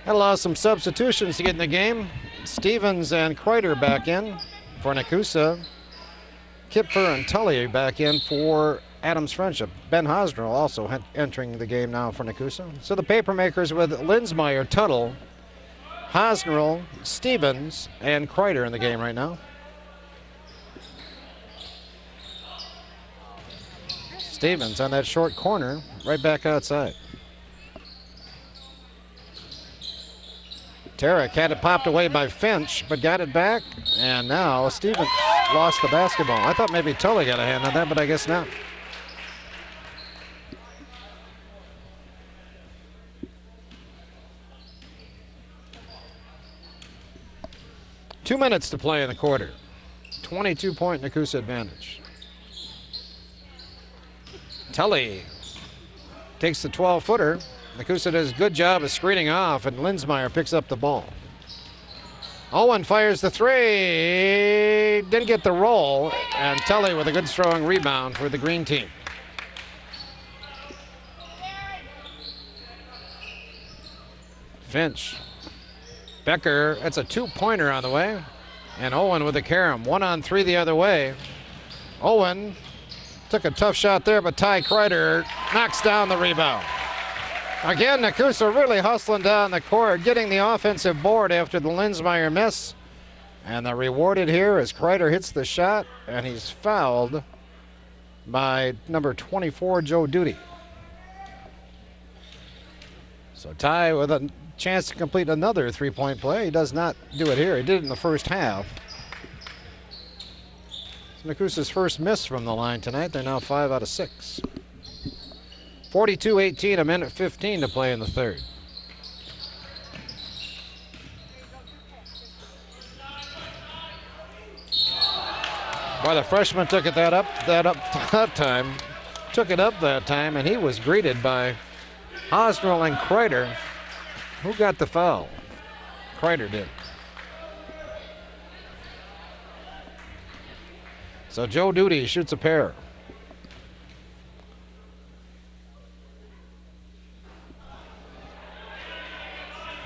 That allows some substitutions to get in the game. Stevens and Kreider back in for Nekoosa. Kipfer and Tully back in for Adams Friendship. Ben Hosnell also entering the game now for Nekoosa. So the Papermakers with Linsmeyer, Tuttle, Hosnell, Stevens, and Kreider in the game right now. Stevens on that short corner, right back outside. Tarek had it popped away by Finch, but got it back, and now Stevens lost the basketball. I thought maybe Tully got a hand on that, but I guess not. Two minutes to play in the quarter. 22-point Nekoosa advantage. Tully takes the 12-footer. Nekoosa does a good job of screening off, and Linsmeyer picks up the ball. Owen fires the 3. Didn't get the roll, and Tully with a good strong rebound for the green team. Finch. Becker, that's a 2-pointer on the way. And Owen with the carom. 1-on-3 the other way. Owen took a tough shot there, but Ty Kreider knocks down the rebound. Again, Nekoosa really hustling down the court, getting the offensive board after the Linsmeyer miss. And they're rewarded here as Kreider hits the shot, and he's fouled by number 24, Joe Duty. So Ty with a chance to complete another 3-point play. He does not do it here. He did it in the first half. Nekoosa's first miss from the line tonight. They're now 5 out of 6. 42-18, a minute 15 to play in the third. Boy, the freshman took it that time. Took it up that time, and he was greeted by Hosnell and Kreider. Who got the foul? Kreider did. So Joe Duty shoots a pair.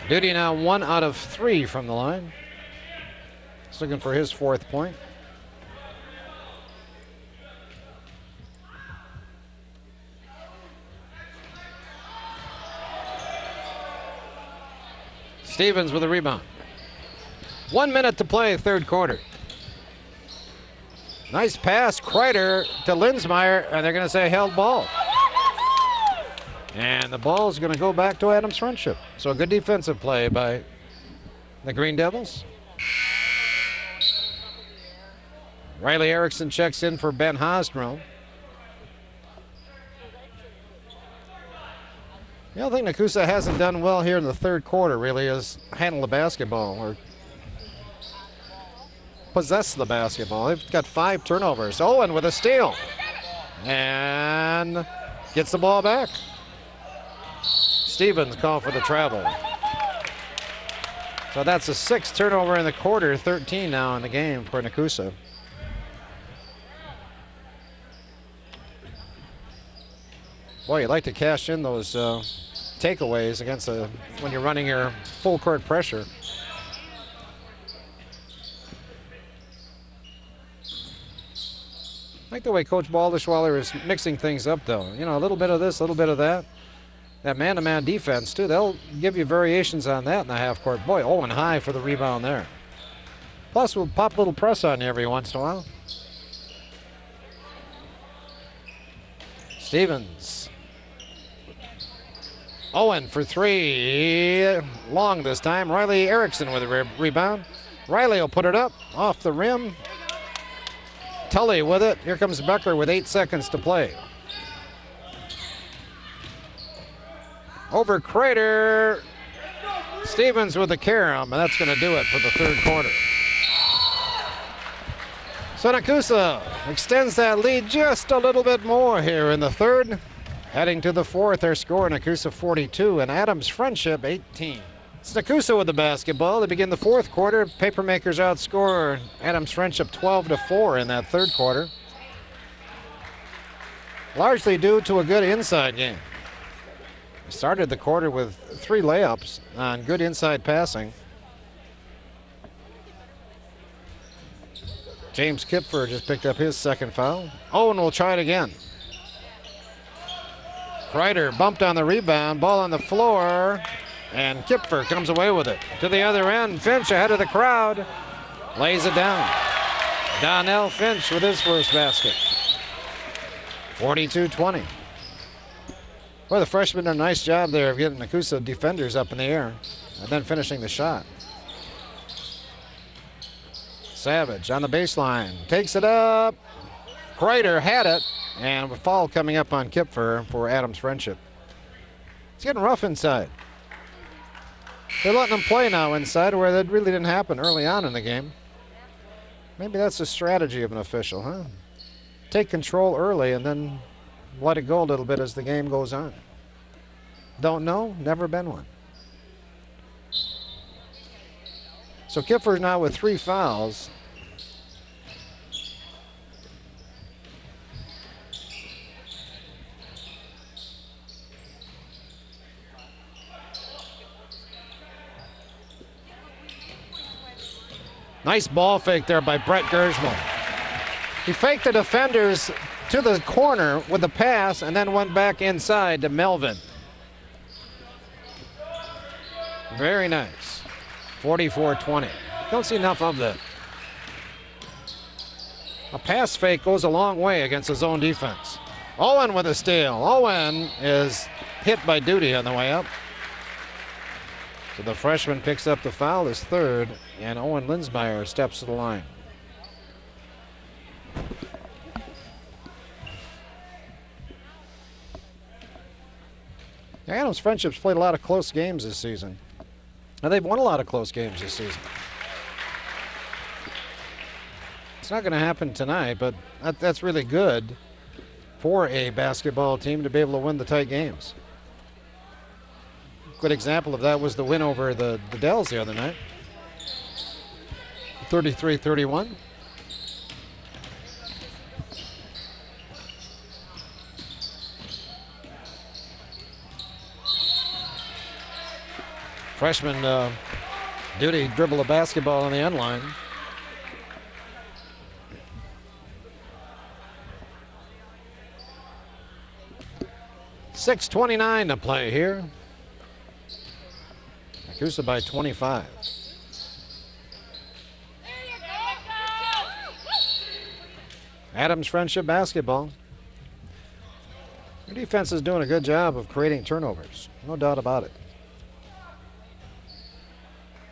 Duty now 1 out of 3 from the line. He's looking for his 4th point. Stevens with a rebound. 1 minute to play, third quarter. Nice pass, Kreider to Linsmeyer, and they're going to say held ball. And the ball is going to go back to Adams Friendship. So a good defensive play by the Green Devils. Riley Erickson checks in for Ben Hosdrum. The only thing Nekoosa hasn't done well here in the third quarter really is handle the basketball or possess the basketball. They've got 5 turnovers. Owen with a steal and gets the ball back. Stevens called for the travel. So that's a 6th turnover in the quarter, 13 now in the game for Nekoosa. Boy, you'd like to cash in those takeaways against when you're running your full court pressure. I like the way Coach Baldishwaller is mixing things up, though. You know, a little bit of this, a little bit of that. That man-to-man defense, too. They'll give you variations on that in the half court. Boy, Owen high for the rebound there. Plus, we'll pop a little press on you every once in a while. Stevens. Owen for 3. Long this time. Riley Erickson with a rebound. Riley will put it up off the rim. Tully with it. Here comes Becker with 8 seconds to play. Over Crater. Stevens with the carom, and that's going to do it for the third quarter. So Nekoosa extends that lead just a little bit more here in the third. Heading to the fourth, their score, Nekoosa 42 and Adams Friendship 18. It's Nekoosa with the basketball. They begin the fourth quarter. Papermakers outscore Adams Friendship 12-4 in that third quarter. Largely due to a good inside game. Started the quarter with 3 layups on good inside passing. James Kipfer just picked up his second foul. Owen will try it again. Kreider bumped on the rebound, ball on the floor, and Kipfer comes away with it. To the other end, Finch ahead of the crowd, lays it down. Donnell Finch with his first basket. 42-20. Well, the freshmen did a nice job there of getting Nekoosa defenders up in the air and then finishing the shot. Savage on the baseline, takes it up. Kreider had it, and a foul coming up on Kipfer for Adams Friendship. It's getting rough inside. They're letting them play now inside where that really didn't happen early on in the game. Maybe that's the strategy of an official, huh? Take control early and then let it go a little bit as the game goes on. Don't know, never been one. So Kipfer's now with 3 fouls. Nice ball fake there by Brett Gersmal. He faked the defenders to the corner with the pass and then went back inside to Melvin. Very nice. 44-20. Don't see enough of that. A pass fake goes a long way against his own defense. Owen with a steal. Owen is hit by Duty on the way up. So the freshman picks up the foul, his third, and Owen Linsmeyer steps to the line. Adams Friendship's played a lot of close games this season. And they've won a lot of close games this season. It's not going to happen tonight, but that's really good for a basketball team to be able to win the tight games. Good example of that was the win over the Dells the other night. 33-31. Freshman Duty dribble a basketball on the end line. .6:29 to play here. Nekoosa by 25. Adams Friendship basketball. Their defense is doing a good job of creating turnovers. No doubt about it.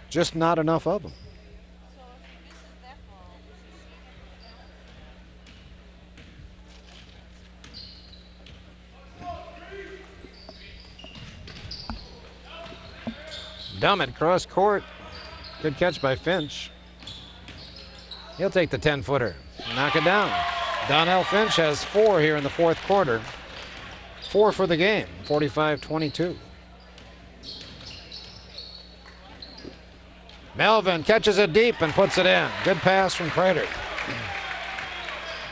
Just not enough of them. Dummett cross court. Good catch by Finch. He'll take the 10-footer. Knock it down. Donnell Finch has 4 here in the fourth quarter. 4 for the game. 45-22. Melvin catches it deep and puts it in. Good pass from Kreider.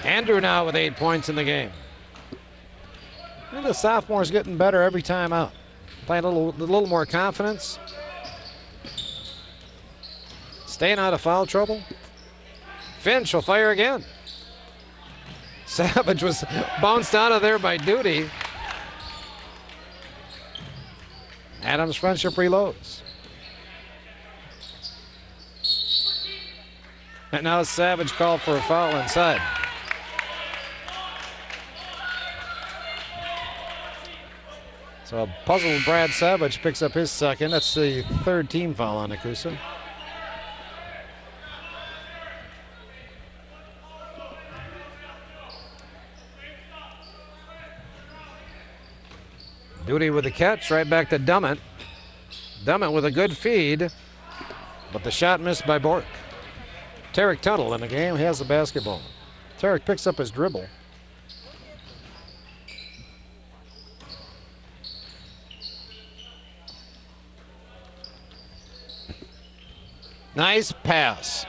Andrew now with 8 points in the game. And the sophomore's getting better every time out. Playing a little more confidence. Staying out of foul trouble. Finch will fire again. Savage was bounced out of there by Duty. Adams Friendship reloads. And now Savage called for a foul inside. So a puzzled Brad Savage picks up his second. That's the 3rd team foul on Nekoosa. Duty with the catch, right back to Dummett. Dummett with a good feed, but the shot missed by Bork. Tarek Tuttle in the game, he has the basketball. Tarek picks up his dribble. Nice pass.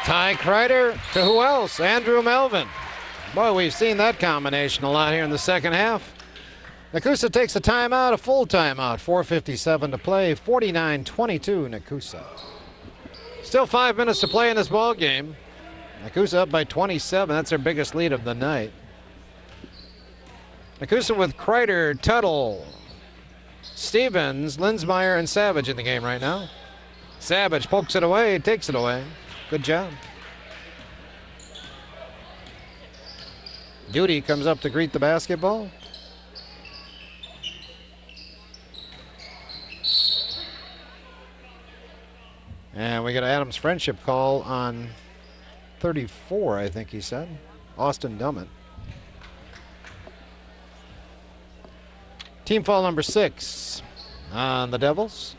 Ty Kreider to who else? Andrew Melvin. Boy, we've seen that combination a lot here in the second half. Nekoosa takes a timeout, a full timeout. 4:57 to play, 49-22 Nekoosa. Still 5 minutes to play in this ball game. Nekoosa up by 27. That's their biggest lead of the night. Nekoosa with Kreider, Tuttle, Stevens, Linsmeyer, and Savage in the game right now. Savage pokes it away, takes it away. Good job. Duty comes up to greet the basketball. And we get Adams Friendship call on 34, I think he said. Austin Dummett. Team foul number 6 on the Devils.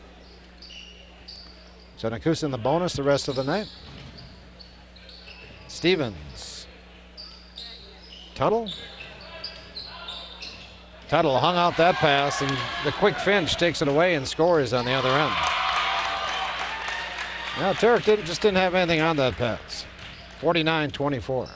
So Nekoosa in the bonus the rest of the night. Stevens. Tuttle. Tuttle hung out that pass, and the quick Finch takes it away and scores on the other end. Now Tarek just didn't have anything on that pass. 49-24.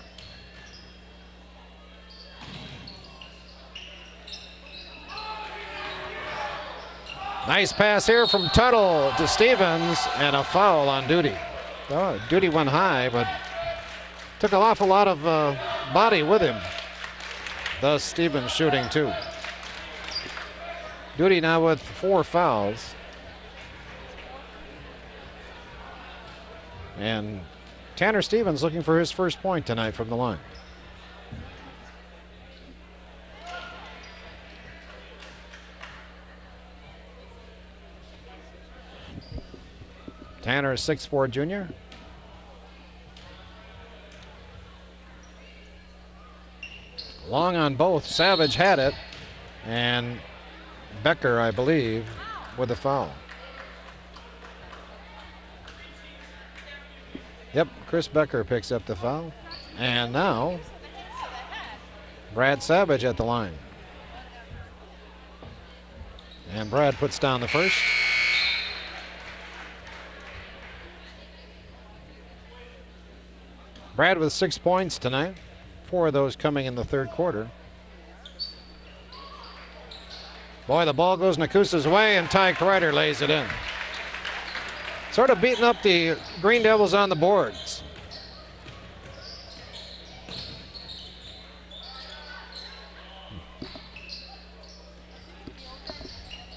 Nice pass here from Tuttle to Stevens, and a foul on Duty. Oh, Duty went high, but took an awful lot of body with him. Thus Stevens shooting 2. Duty now with 4 fouls. And Tanner Stevens looking for his first point tonight from the line. Tanner is 6'4" junior. Long on both. Savage had it. And Becker, I believe, with a foul. Yep, Chris Becker picks up the foul. And now, Brad Savage at the line. And Brad puts down the first. Brad with 6 points tonight. 4 of those coming in the third quarter. Boy, the ball goes Nekoosa's way, and Ty Kreider lays it in. Sort of beating up the Green Devils on the boards.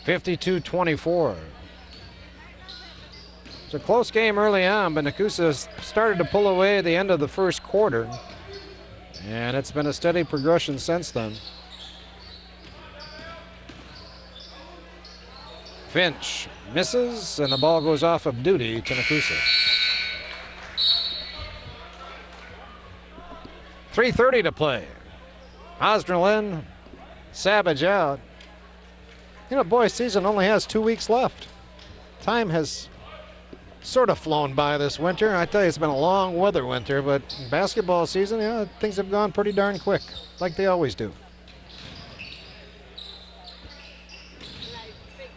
(52-24). It's a close game early on, but Nekoosa started to pull away at the end of the first quarter, and it's been a steady progression since then. Finch misses, and the ball goes off of duty to Nekoosa. 3:30 to play. Osnell in, Savage out. You know, boys' season only has 2 weeks left. Time has sort of flown by this winter. I tell you, it's been a long weather winter, but basketball season, yeah, things have gone pretty darn quick, like they always do.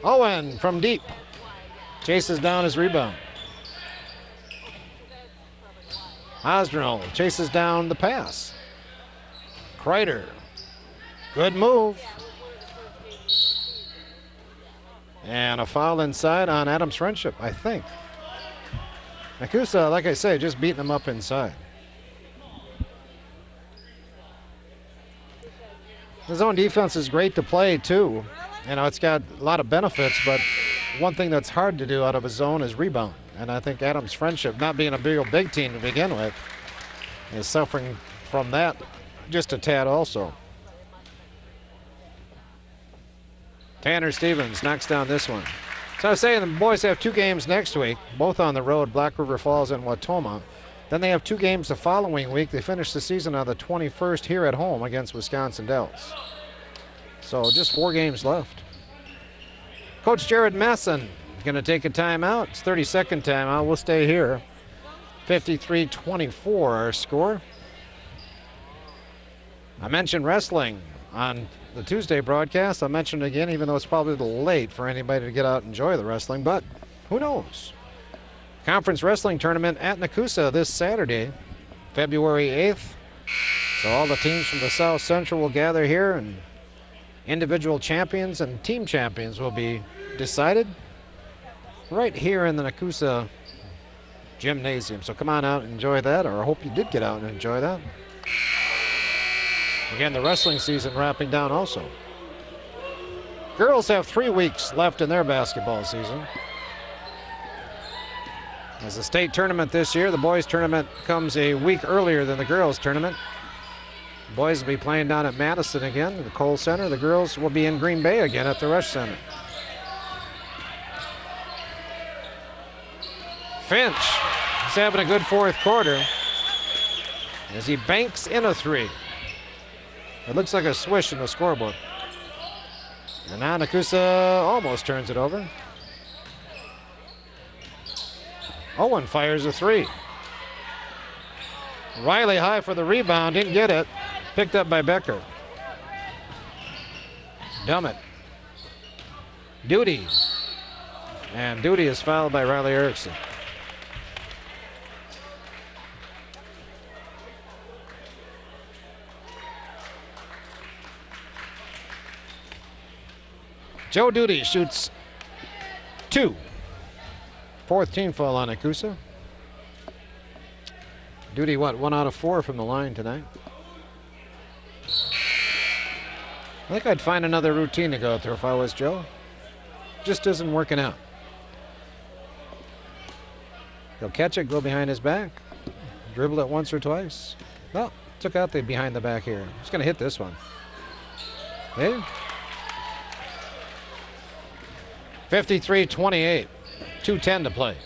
Owen from deep chases down his rebound. Osnell chases down the pass. Kreider, good move. And a foul inside on Adams Friendship, I think. Nekoosa, like I say, just beating them up inside. The zone defense is great to play, too. You know, it's got a lot of benefits, but one thing that's hard to do out of a zone is rebound. And I think Adams Friendship, not being a big team to begin with, is suffering from that just a tad also. Tanner Stevens knocks down this one. So I was saying the boys have 2 games next week, both on the road, Black River Falls and Watoma. Then they have 2 games the following week. They finish the season on the 21st here at home against Wisconsin Dells. So just 4 games left. Coach Jared Masson going to take a timeout. It's 32nd timeout. We'll stay here. 53-24 our score. I mentioned wrestling on the Tuesday broadcast. I'll mention it again, even though it's probably a little late for anybody to get out and enjoy the wrestling, but who knows? Conference wrestling tournament at Nekoosa this Saturday, February 8th. So all the teams from the South Central will gather here, and individual champions and team champions will be decided right here in the Nekoosa gymnasium. So come on out and enjoy that, or I hope you did get out and enjoy that. Again, the wrestling season wrapping down also. Girls have 3 weeks left in their basketball season. As the state tournament this year, the boys tournament comes a week earlier than the girls tournament. The boys will be playing down at Madison again, the Cole Center. The girls will be in Green Bay again at the Rush Center. Finch is having a good 4th quarter as he banks in a 3. It looks like a swish in the scoreboard. And now Nekoosa almost turns it over. Owen fires a 3. Riley high for the rebound, didn't get it. Picked up by Becker. Dummett. Duty. And Duty is fouled by Riley Erickson. Joe Duty shoots 2. 4th team foul on Nekoosa. Duty, what, 1 out of 4 from the line tonight. I think I'd find another routine to go through if I was Joe. Just isn't working out. He'll catch it, go behind his back, dribble it once or twice. Well, took out the behind the back here. He's going to hit this one. Hey. 53-28, 2:10 to play.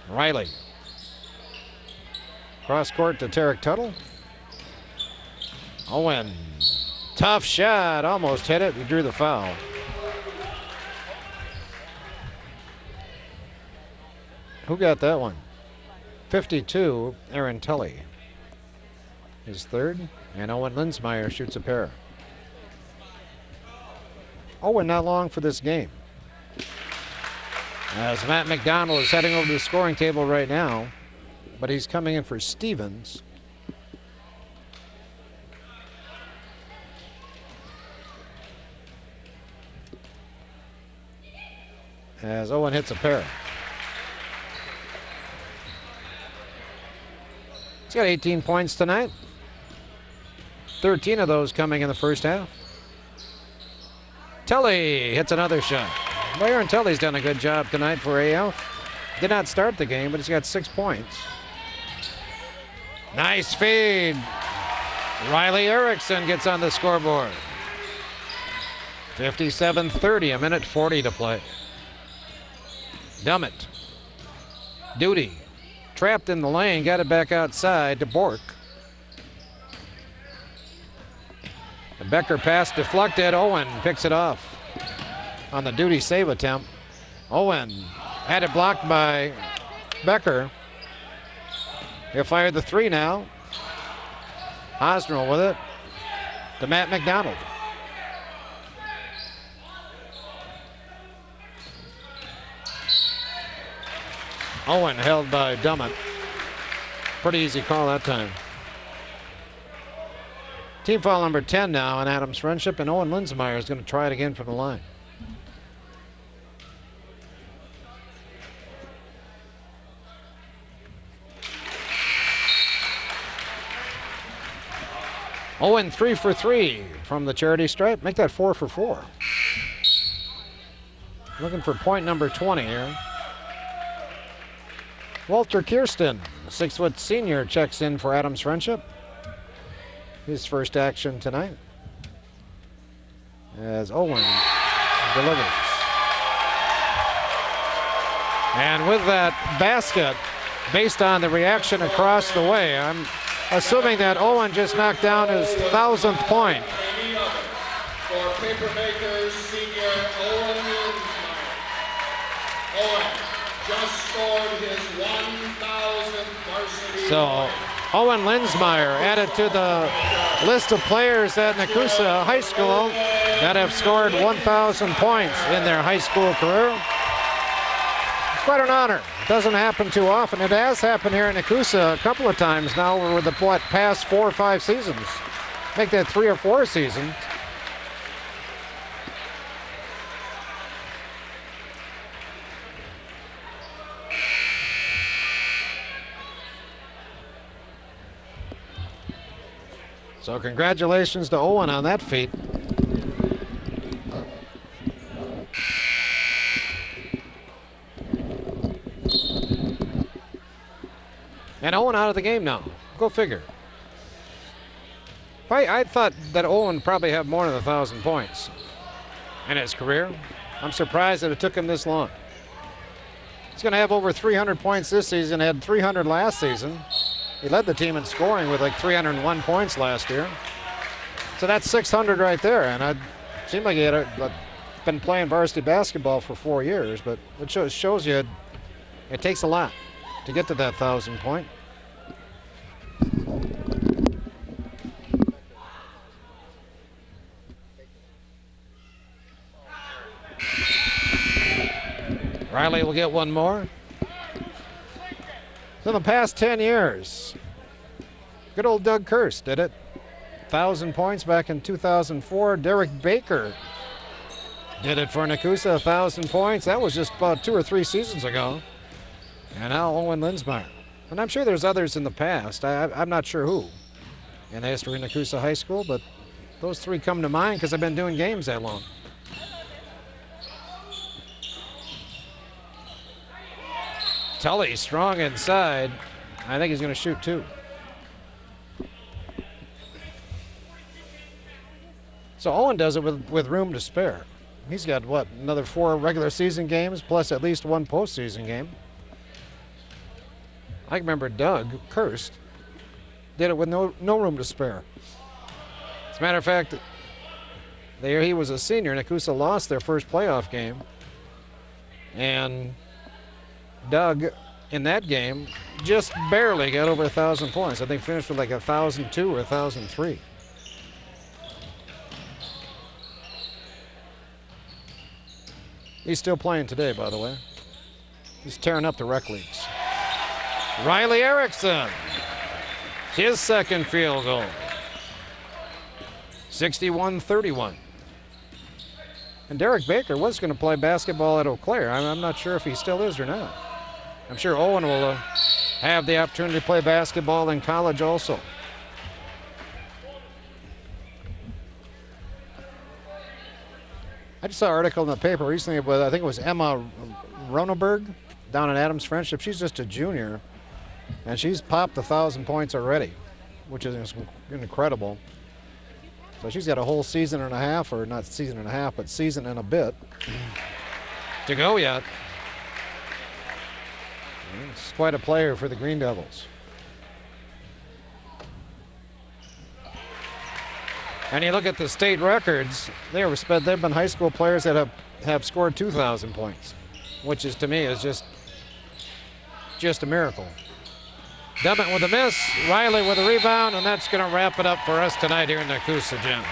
Riley. Cross court to Tarek Tuttle. Owen. Tough shot, almost hit it. He drew the foul. Who got that one? 52, Aaron Tully. His 3rd, and Owen Linsmeyer shoots a pair. Owen not long for this game. As Matt McDonald is heading over to the scoring table right now, but he's coming in for Stevens. As Owen hits a pair. He's got 18 points tonight. 13 of those coming in the first half. Tully hits another shot. Well, Aaron Tully's done a good job tonight for AF. Did not start the game, but he's got 6 points. Nice feed. Riley Erickson gets on the scoreboard. 57-30, a minute 40 to play. Dummett. Duty. Trapped in the lane, got it back outside to Bork. The Becker pass deflected. Owen picks it off on the Duty save attempt. Owen had it blocked by Becker. He'll fire the three now. Hosnell with it to Matt McDonald. Owen held by Dummett. Pretty easy call that time. Team foul number 10 now on Adams Friendship, and Owen Linsmeyer is going to try it again from the line. Owen 3 for 3 from the charity stripe. Make that 4 for 4. Looking for point number 20 here. Walter Kirsten, 6-foot senior, checks in for Adams Friendship. His first action tonight as Owen delivers. And with that basket, based on the reaction across the way, I'm assuming that Owen just knocked down his 1,000th point. For Papermakers senior Owen Linsmeyer. Owen just scored his 1,000th varsity. So Owen Linsmeyer added to the list of players at Nekoosa High School that have scored 1,000 points in their high school career. It's quite an honor. It doesn't happen too often. It has happened here in Nekoosa a couple of times now over the past 4 or 5 seasons. Make that 3 or 4 seasons. So congratulations to Owen on that feat. And Owen out of the game now. Go figure. I thought that Owen probably had more than 1,000 points in his career. I'm surprised that it took him this long. He's going to have over 300 points this season, had 300 last season. He led the team in scoring with like 301 points last year. So that's 600 right there. And it seemed like he had been playing varsity basketball for 4 years, but it shows you it takes a lot to get to that 1,000 point. Riley will get one more. So in the past 10 years, good old Doug Kirst did it. 1,000 points back in 2004. Derek Baker did it for Nekoosa, 1,000 points. That was just about 2 or 3 seasons ago. And now Owen Linsmeyer. And I'm sure there's others in the past. I'm not sure who in the history of Nekoosa High School, but those 3 come to mind because I've been doing games that long. Tully strong inside. I think he's going to shoot 2. So Owen does it with room to spare. He's got, what, another 4 regular season games plus at least 1 postseason game. I remember Doug Kirst did it with no room to spare. As a matter of fact, the year he was a senior, Nekoosa lost their first playoff game. And Doug, in that game, just barely got over 1,000 points. I think finished with like 1,002 or 1,003. He's still playing today, by the way. He's tearing up the rec leagues. Riley Erickson, his second field goal. 61-31. And Derek Baker was going to play basketball at Eau Claire. I'm not sure if he still is or not. I'm sure Owen will have the opportunity to play basketball in college also. I just saw an article in the paper recently about, I think it was Emma Roneberg down in Adams Friendship. She's just a junior, and she's popped 1,000 points already, which is incredible. So she's got a whole season and a half, or not season and a half, but season and a bit to go yet. It's quite a player for the Green Devils. And you look at the state records, they've been high school players that have scored 2,000 points, which is, to me, is just a miracle. Dummett with a miss, Riley with a rebound, and that's going to wrap it up for us tonight here in Nekoosa Gym.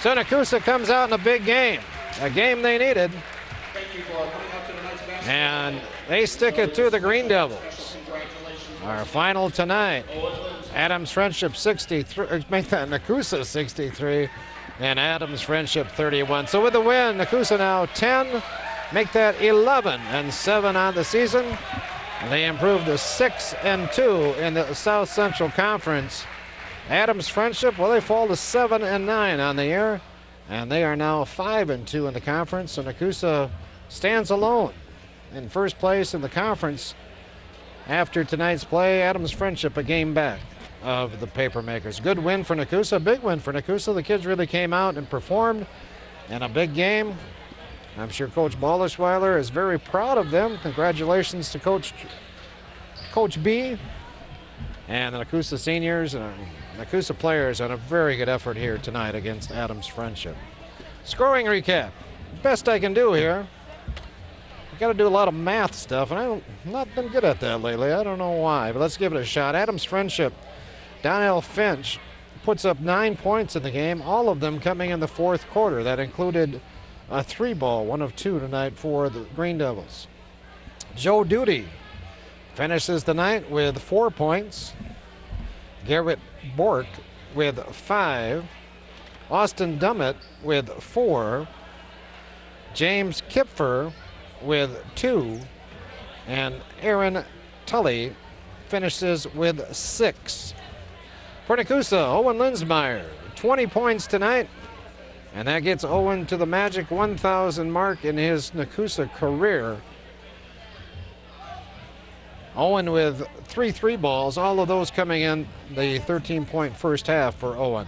So Nekoosa comes out in a big game, a game they needed, and they stick it to the Green Devils. Our final tonight, Adams Friendship 63, make that Nekoosa 63, and Adams Friendship 31. So with the win, Nekoosa now 10, make that 11-7 on the season. They improved to 6-2 in the South Central Conference. Adams Friendship, well, they fall to 7-9 on the year, and they are now 5-2 in the conference. So Nekoosa stands alone in first place in the conference after tonight's play. Adams Friendship a game back of the Papermakers. Good win for Nekoosa, big win for Nekoosa. The kids really came out and performed in a big game. I'm sure Coach Ballischweiler is very proud of them. Congratulations to Coach B and the Nekoosa seniors and Nekoosa players on a very good effort here tonight against Adams Friendship. Scoring recap. Best I can do here. I've got to do a lot of math stuff, and I've not been good at that lately. I don't know why, but let's give it a shot. Adams Friendship, Donnell Finch puts up 9 points in the game, all of them coming in the fourth quarter. That included a 3-ball, 1 of 2 tonight for the Green Devils. Joe Duty finishes the night with 4 points. Garrett Bork with 5. Austin Dummett with 4. James Kipfer with 2. And Aaron Tully finishes with 6. For Nekoosa, Owen Linsmeyer, 20 points tonight. And that gets Owen to the magic 1,000 mark in his Nekoosa career. Owen with 3 3-balls, all of those coming in the 13-point first half for Owen.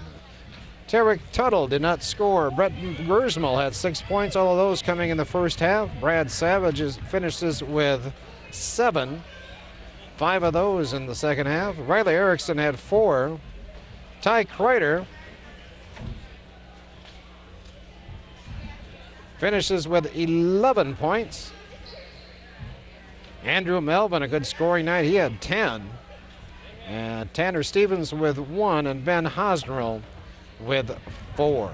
Tarek Tuttle did not score. Brett Gersmal had 6 points, all of those coming in the first half. Brad Savage finishes with 7, 5 of those in the second half. Riley Erickson had 4. Ty Kreider finishes with 11 points. Andrew Melvin, a good scoring night. He had 10. And Tanner Stevens with 1, and Ben Hosnerl with 4.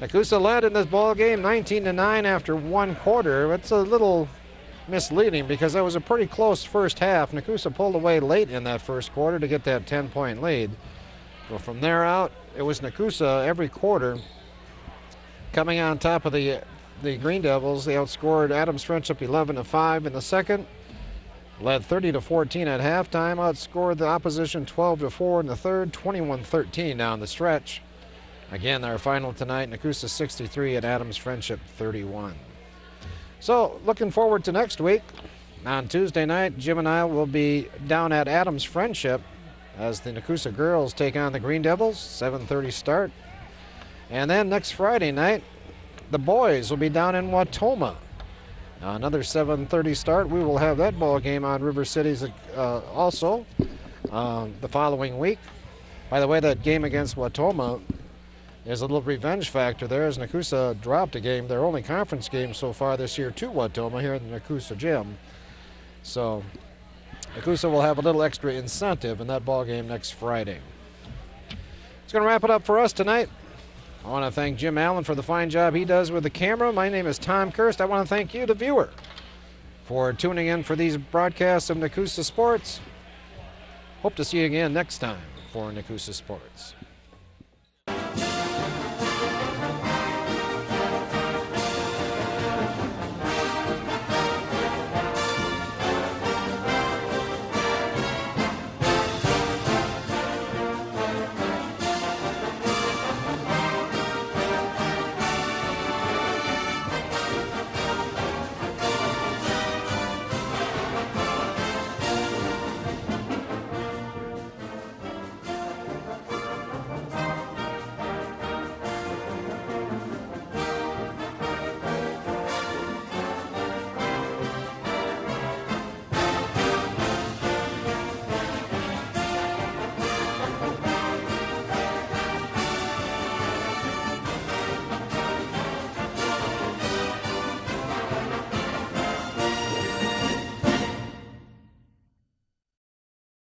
Nekoosa led in this ball game 19-9 after 1 quarter. It's a little misleading because that was a pretty close first half. Nekoosa pulled away late in that first quarter to get that 10-point lead. But from there out, it was Nekoosa every quarter coming on top of the Green Devils. They outscored Adams Friendship 11-5 in the second, led 30-14 at halftime, outscored the opposition 12-4 in the third, 21-13 down the stretch. Again, our final tonight, Nekoosa 63 and Adams Friendship 31. So looking forward to next week. On Tuesday night, Jim and I will be down at Adams Friendship as the Nekoosa girls take on the Green Devils, 7:30 start. And then next Friday night, the boys will be down in Wautoma. Another 7:30 start. We will have that ball game on River Cities also the following week. By the way, that game against Wautoma is a little revenge factor there as Nekoosa dropped a game, their only conference game so far this year, to Wautoma here in the Nekoosa Gym. So Nekoosa will have a little extra incentive in that ball game next Friday. It's going to wrap it up for us tonight. I want to thank Jim Allen for the fine job he does with the camera. My name is Tom Kirst. I want to thank you, the viewer, for tuning in for these broadcasts of Nekoosa Sports. Hope to see you again next time for Nekoosa Sports.